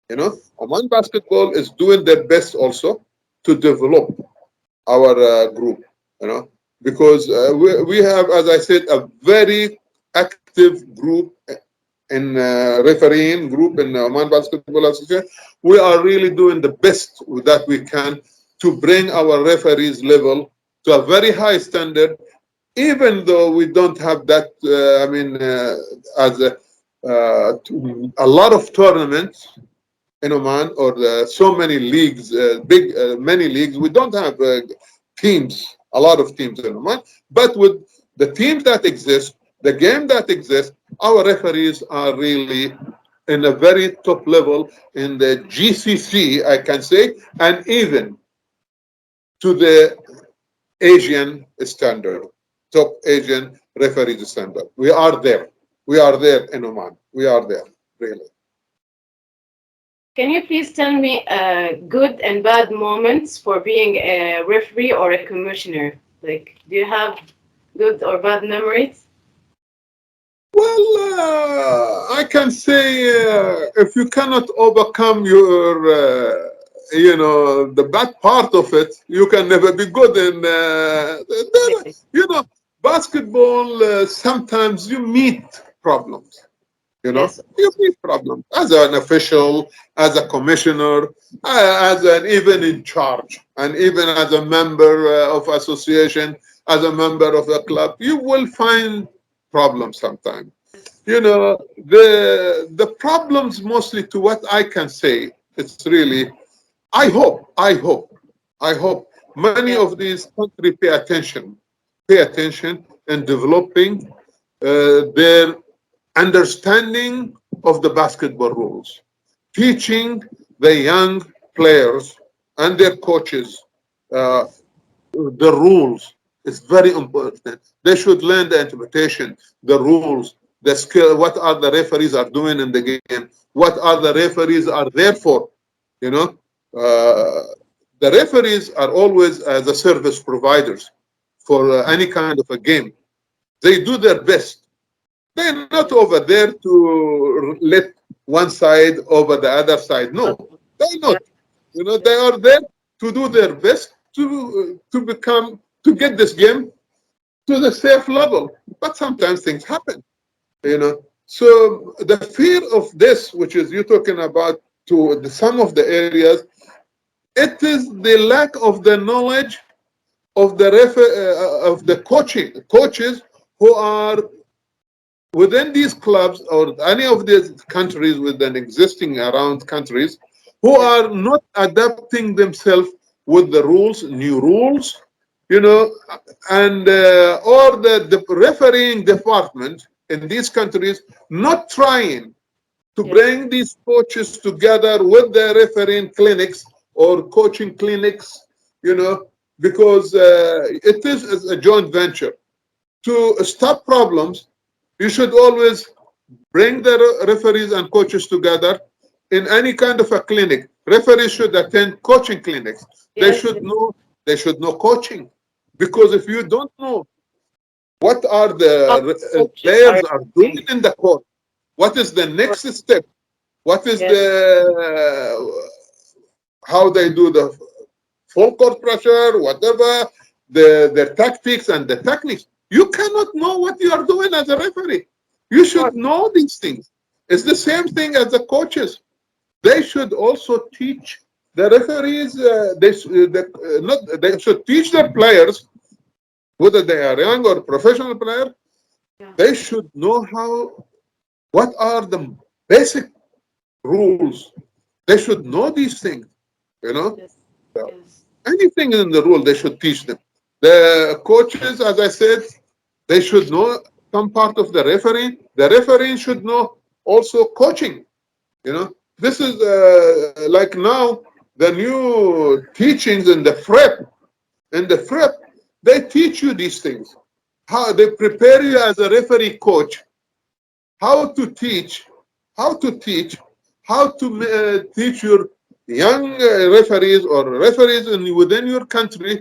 Speaker 1: yes,
Speaker 2: Oman Basketball is doing their best also to develop our group, because we have, as I said, a very active group in refereeing group in Oman Basketball Association. We are really doing the best that we can to bring our referees level to a very high standard, even though we don't have that. As a lot of tournaments in Oman or so many leagues, many leagues, we don't have teams, a lot of teams in Oman. But with the teams that exist, the game that exists, our referees are really in a very top level in the GCC, I can say, and even to the Asian standard, top Asian referee standard. We are there. We are there in Oman. We are there, really.
Speaker 1: can you please tell me good and bad moments for being a referee or a commissioner? Like, do you have good or bad memories?
Speaker 2: Well, I can say if you cannot overcome your, the bad part of it, you can never be good in,
Speaker 1: Yes,
Speaker 2: you know, basketball. Sometimes you meet problems.
Speaker 1: yes,
Speaker 2: You meet problems as an official, as a commissioner, as an even in charge, and even as a member of association, as a member of a club. You will find problems sometimes. The problems mostly to what I can say. It's really, I hope many
Speaker 1: yes,
Speaker 2: of these country pay attention in developing their understanding of the basketball rules, teaching the young players and their coaches uh, the rules is very important. They should learn the interpretation, the rules, the skill, what are the referees are doing in the game, what are the referees are there for, you know. the referees are always the service providers for any kind of a game. They do their best. They're not
Speaker 1: Yes.
Speaker 2: over there to let one side over the other side. No, they're not.
Speaker 1: Yes.
Speaker 2: You know, they
Speaker 1: Yes.
Speaker 2: are there to do their best to get this game to the safe level. But sometimes things happen. You know, so the fear of this, which is you're talking about, to some of the areas, it is the lack of the knowledge of the of the coaches who are within these clubs or any of these countries within existing around countries, who
Speaker 1: Yes.
Speaker 2: are not adapting themselves with the rules, new rules, you know, and or the refereeing department in these countries not trying to
Speaker 1: Yes.
Speaker 2: bring these coaches together with the refereeing clinics or coaching clinics, you know, because it is a joint venture. To stop problems, you should always bring the referees and coaches together in any kind of a clinic. Referees should attend coaching clinics. They
Speaker 1: Yes.
Speaker 2: should know they should know coaching, because if you don't know what are the
Speaker 1: How coaches are
Speaker 2: players are doing
Speaker 1: doing.
Speaker 2: in the court, what is the next step, what is
Speaker 1: Yes.
Speaker 2: the how they do the full court pressure, whatever, their tactics and the techniques. You cannot know what you are doing as a referee. You
Speaker 1: Of
Speaker 2: should
Speaker 1: course.
Speaker 2: know these things. It's the same thing as the coaches. They should also teach the referees. They should teach their players, whether they are young or professional player.
Speaker 1: Yeah.
Speaker 2: They should know what are the basic rules. They should know these things. You know,
Speaker 1: Yes.
Speaker 2: so
Speaker 1: Yes.
Speaker 2: anything in the rule, they should teach them. The coaches, as I said, they should know some part of the referee. The referee should know also coaching. You know, this is like now the new teachings in the FREP. In the FREP, they teach you these things. How they prepare you as a referee coach, how to teach, how to teach, how to teach your young referees or referees within your country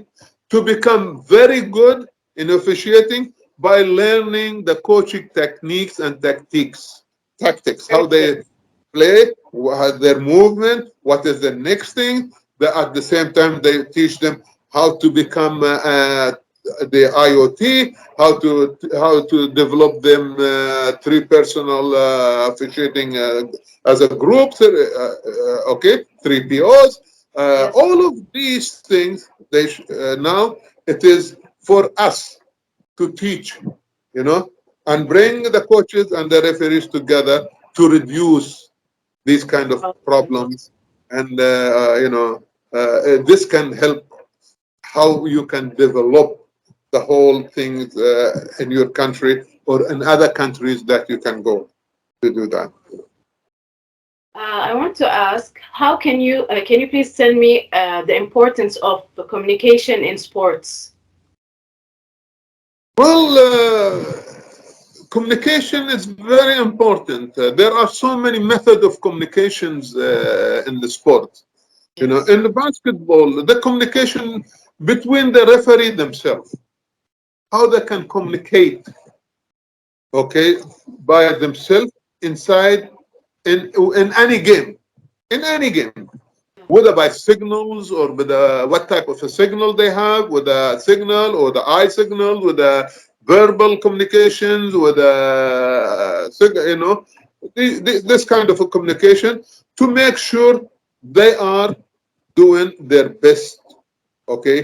Speaker 2: to become very good in officiating by learning the coaching techniques and tactics, how
Speaker 1: Very
Speaker 2: they play, their movement, what is the next thing. At the same time, they teach them how to become the IoT, how to develop them three personal officiating as a group, okay, three POs.
Speaker 1: yes.
Speaker 2: All of these things, now it is for us to teach, you know, and bring the coaches and the referees together to reduce these kind of
Speaker 1: Problems.
Speaker 2: problems. And, this can help how you can develop the whole things in your country or in other countries that you can go to do that.
Speaker 1: I want to ask, how can you please tell me the importance of the communication in sports?
Speaker 2: Well, communication is very important. There are so many methods of communications in the sport. You know,
Speaker 1: Yes.
Speaker 2: in the basketball, the communication between the referee themselves, how they can communicate, okay, by themselves inside in any game, in any game, whether by signals or with what type of a signal they have, with a signal or the eye signal, with a verbal communications, with a you know, this kind of a communication to make sure they are doing their best. Okay.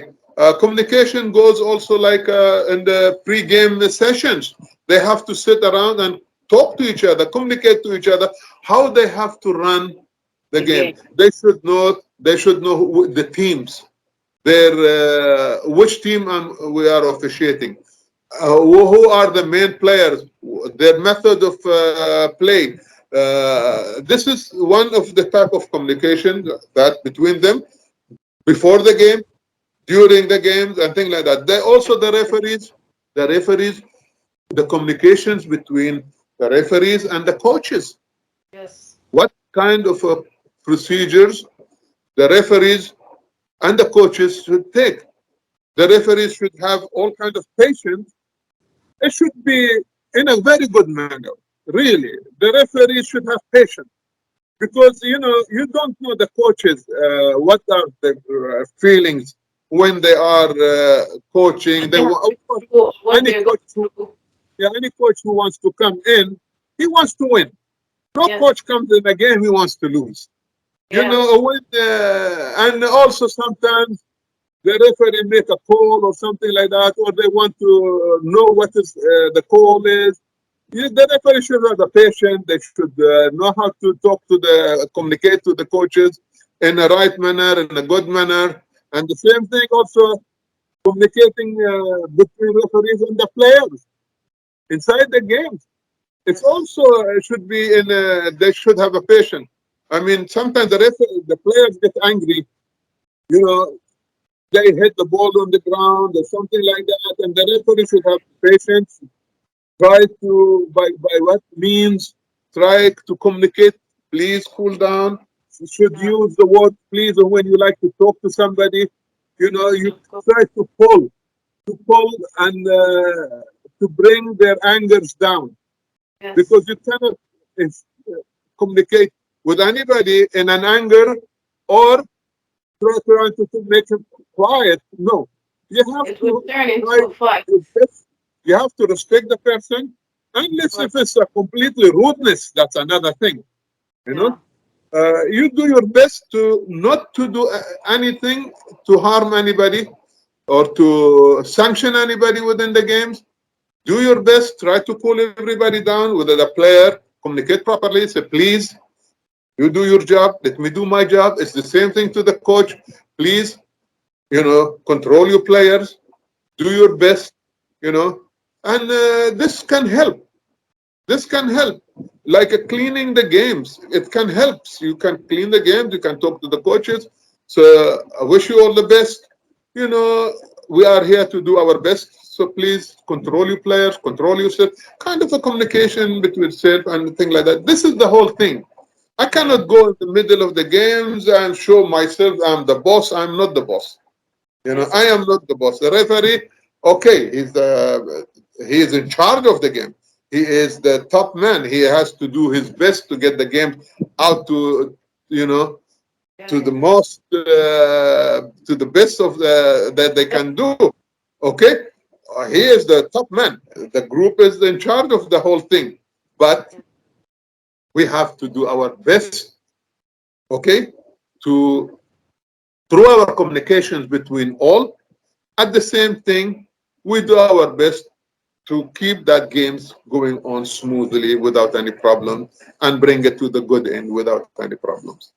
Speaker 2: Communication goes also like in the pre-game sessions. They have to sit around and talk to each other, communicate to each other how they have to run the game.
Speaker 1: Again.
Speaker 2: They should know. They should know the teams. Their which team we are officiating. Who are the main players? Their method of play. This is one of the type of communication that between them before the game, during the games, and things like that. They also the referees, the communications between the referees and the coaches.
Speaker 1: Yes.
Speaker 2: What kind of procedures the referees and the coaches should take. The referees should have all kind of patience. It should be in a very good manner. Really, the referees should have patience because you don't know the coaches what are the feelings when they are coaching. They
Speaker 1: They have
Speaker 2: want, of
Speaker 1: been
Speaker 2: course,
Speaker 1: through, what
Speaker 2: any
Speaker 1: they're
Speaker 2: coach
Speaker 1: going
Speaker 2: who
Speaker 1: through.
Speaker 2: yeah, any coach who wants to come in, he wants to win. No
Speaker 1: Yes,
Speaker 2: coach comes in a game he wants to lose.
Speaker 1: yeah,
Speaker 2: When and also sometimes the referee make a call or something like that, or they want to know what is the call is. The referee should have the patient. They should know how to talk to communicate to the coaches in a right manner, in a good manner. And the same thing also communicating between referees and the players inside the game. It's
Speaker 1: yes,
Speaker 2: also should be in. They should have a patient. I mean, sometimes the players get angry. You know, they hit the ball on the ground or something like that, and the referee should have patience. Try to by what means try to communicate. Please cool down. You should
Speaker 1: yeah,
Speaker 2: use the word please when you like to talk to somebody. You
Speaker 1: of course,
Speaker 2: try to pull and to bring their angers down because
Speaker 1: yes.
Speaker 2: you cannot uh, communicate with anybody in an anger or trying to make him quiet. No, you have
Speaker 1: It will
Speaker 2: to
Speaker 1: turn
Speaker 2: try
Speaker 1: into a fight.
Speaker 2: your best. You have to respect the person,
Speaker 1: Of
Speaker 2: unless if
Speaker 1: course,
Speaker 2: it's a completely rudeness. That's another thing. You know,
Speaker 1: yeah,
Speaker 2: you do your best to not to do anything to harm anybody or to sanction anybody within the games. Do your best. Try to cool everybody down. Whether the player communicate properly, say please. You do your job. Let me do my job. It's the same thing to the coach. Please, control your players. Do your best. You know, and this can help. This can help. Like cleaning the games, it can help. You can clean the games. You can talk to the coaches. So I wish you all the best. You know, we are here to do our best. So please control your players, control yourself. Kind of a communication between self and thing like that. This is the whole thing. I
Speaker 1: yeah,
Speaker 2: cannot go in the middle of the games and show myself I'm the boss. I'm not the boss.
Speaker 1: yes,
Speaker 2: I am not the boss. The referee, okay, he is in charge of the game. He is the top man. He has to do his best to get the game out you know,
Speaker 1: yeah,
Speaker 2: to the
Speaker 1: yeah.
Speaker 2: most, to the best of that they
Speaker 1: That,
Speaker 2: can do. Okay, he is the top man. The group is in charge of the whole thing, but
Speaker 1: yeah,
Speaker 2: we have to do our best. Okay, to through our communications between all. At the same thing, we do our best to keep that games going on smoothly without any problem and bring it to the good end without any problems.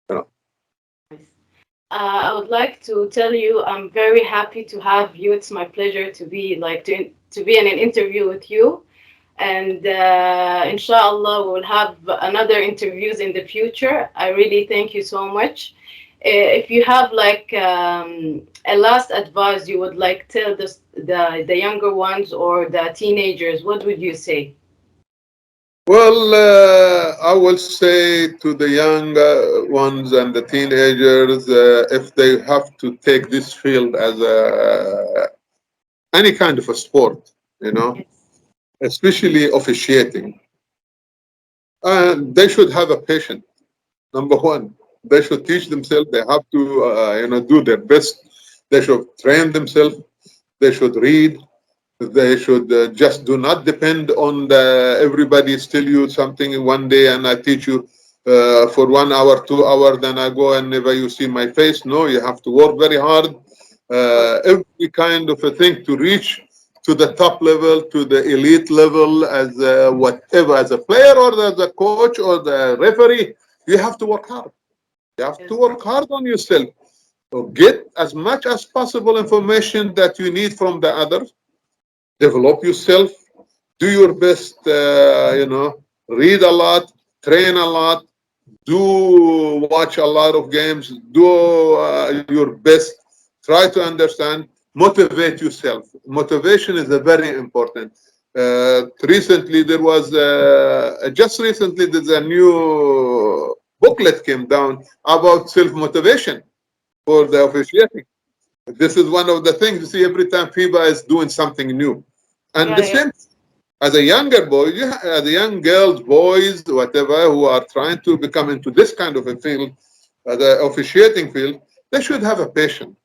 Speaker 2: You know.
Speaker 1: nice. I would like to tell you I'm very happy to have you. It's my pleasure to be like to be in an interview with you. And inshallah, we'll have another interviews in the future. I really thank you so much. If you have like a last advice you would like tell the younger ones or the teenagers, what would you say?
Speaker 2: Well, I will say to the young ones and the teenagers, if they have to take this field as any kind of a sport,
Speaker 1: Yes,
Speaker 2: especially officiating, they should have a patience. Number one, they should teach themselves. They have to, do their best. They should train themselves. They should read. They should just do not depend on everybody tell you something one day and I teach you for 1 hour, 2 hours, then I go and never you see my face. No, you have to work very hard.
Speaker 1: of course.
Speaker 2: Every kind of a thing to reach to the top level, to the elite level as whatever, as a player or as a coach or the referee, you have to work hard. You have to
Speaker 1: Yes,
Speaker 2: work hard on yourself. So get as much as possible information that you need from the others. Develop yourself. Do your best. Read a lot, train a lot, do watch a lot of games, do your best, try to understand, motivate yourself. Motivation is a very important. Recently, just recently, there's a new booklet came down about self motivation. for the
Speaker 1: Yes.
Speaker 2: officiating. This is one of the things you see every time FIBA is doing something new. And the
Speaker 1: Yeah, yeah.
Speaker 2: same as a younger boy, as a young girls, boys, whatever, who are trying to become into this kind of a field, the officiating field, they should have a patience.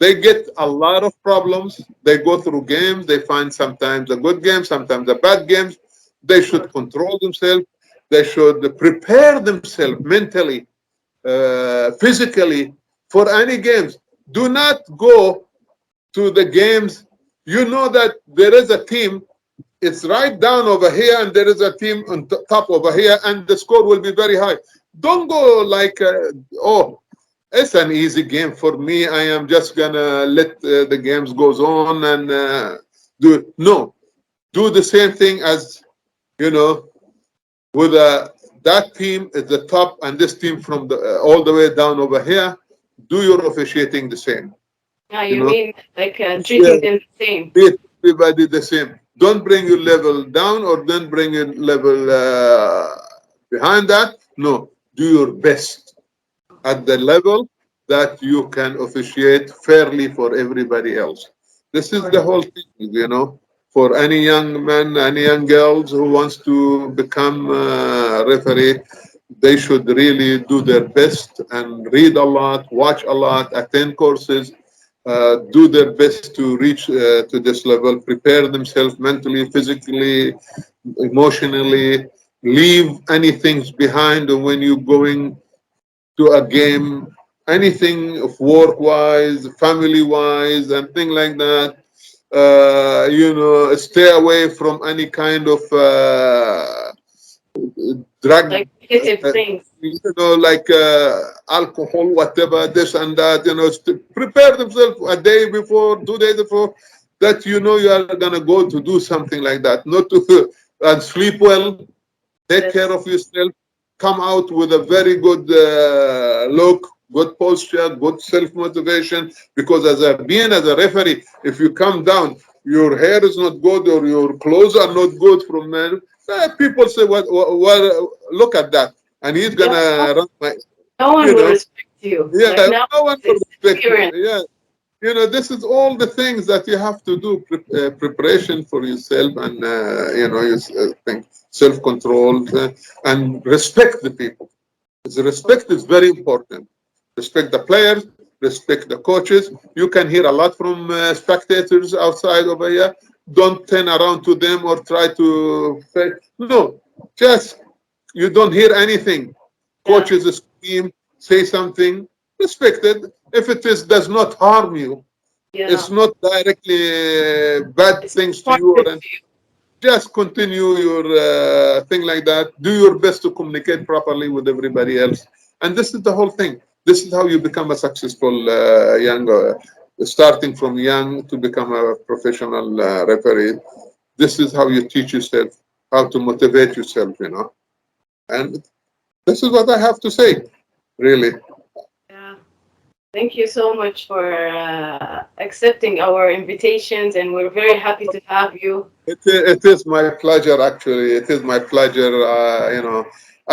Speaker 2: They get a lot of problems. They go through games. They find sometimes a good game, sometimes a bad games. They should control themselves. They should prepare themselves mentally, physically for any games. Do not go to the games. You know that there is a team. It's right down over here, and there is a team on top over here, and the score will be very high. Don't go like, oh, it's an easy game for me. I am just gonna let the games goes on and do it. No, do the same thing as you know with that team at the top and this team from the all the way down over here. Do your officiating the same.
Speaker 1: Yeah,
Speaker 2: You
Speaker 1: you
Speaker 2: know,
Speaker 1: mean like
Speaker 2: yeah,
Speaker 1: treating them the same.
Speaker 2: treat everybody the same. Don't bring your level down or don't bring your level behind that. No, do your best at the level that you can officiate fairly for everybody else. This is the
Speaker 1: Correct.
Speaker 2: whole thing, for any young man, any young girls who wants to become a referee, they should really do their best and read a lot, watch a lot, attend courses, do their best to reach to this level, prepare themselves mentally, physically, emotionally, leave anything behind when you're going to a game, anything of work wise, family wise, and things like that. Stay away from any kind of drug,
Speaker 1: Like negative
Speaker 2: uh,
Speaker 1: things.
Speaker 2: like alcohol, whatever, this and that. To prepare themselves a day before, 2 days before, that you are gonna go to do something like that. Not to and sleep well, take care
Speaker 1: Yes.
Speaker 2: of yourself, come out with a very good look, good posture, good self motivation. Because being as a referee, if you come down, your hair is not good or your clothes are not good from men. People say, "What? Look at that," and he's
Speaker 1: Yeah.
Speaker 2: gonna run my,
Speaker 1: No one
Speaker 2: you
Speaker 1: will
Speaker 2: know,
Speaker 1: respect you.
Speaker 2: yeah,
Speaker 1: Like now,
Speaker 2: no one will
Speaker 1: it's
Speaker 2: respect you.
Speaker 1: experience.
Speaker 2: Yeah, this is all the things that you have to do, preparation for yourself and, you think self-control and respect the people. The respect is very important. Respect the players, respect the coaches. You can hear a lot from spectators outside over here. Don't turn around to them or try to say, no, just you don't hear anything.
Speaker 1: Yeah.
Speaker 2: Coaches scream, say something, respect it. If it does not harm you,
Speaker 1: Yeah.
Speaker 2: it's not directly bad
Speaker 1: It's
Speaker 2: things to you,
Speaker 1: important
Speaker 2: or
Speaker 1: to you.
Speaker 2: just continue your thing like that. Do your best to communicate properly with everybody else. And this is the whole thing. This is how you become a successful young, starting from young to become a professional referee. This is how you teach yourself, how to motivate yourself. And this is what I have to say, really.
Speaker 1: Yeah. Thank you so much for accepting our invitations, and we're very happy to have you.
Speaker 2: It is my pleasure, actually. It is my pleasure.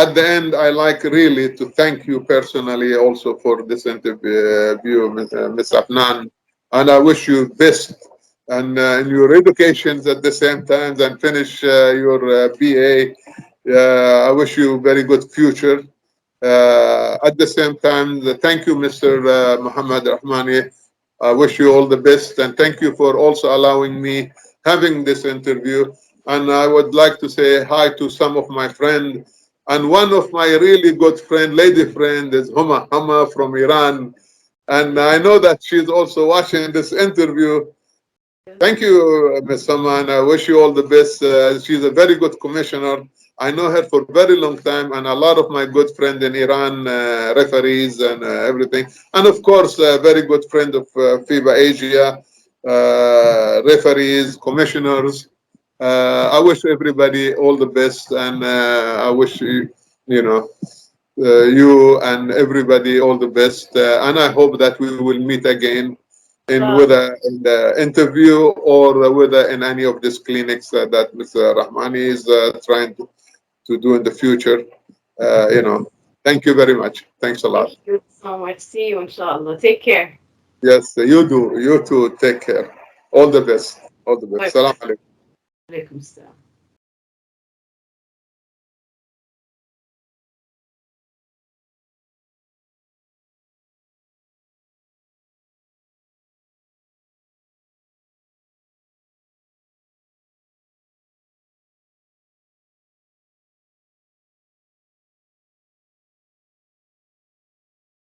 Speaker 2: At the end, I like really to thank you personally also for this interview, Ms. Afnan. And I wish you best and in your educations at the same time and finish your BA. I wish you very good future. At the same time, thank you, Mr. Muhammad Rahmani. I wish you all the best and thank you for also allowing me having this interview. And I would like to say hi to some of my friends. And one of my really good friend, lady friend, is Huma from Iran. And I know that she's also watching this interview. Thank you, Ms. Saman. I wish you all the best. She's a very good commissioner. I know her for a very long time, and a lot of my good friends in Iran, referees and everything. And of course, a very good friend of FIBA Asia, referees, commissioners. I wish everybody all the best, and I wish you and everybody all the best. And I hope that we will meet again in
Speaker 1: Inshallah.
Speaker 2: whether in the interview or whether in any of these clinics that Mr. Rahmani is trying to do in the future. You know. Thank you very much. Thanks a
Speaker 1: Thank
Speaker 2: lot.
Speaker 1: you so much. See you, inshallah. Take care.
Speaker 2: Yes, you do. You too. Take care. All the best. All the best.
Speaker 1: Bye
Speaker 2: Salam
Speaker 1: bye.
Speaker 2: alaikum.
Speaker 1: Alaikum salam.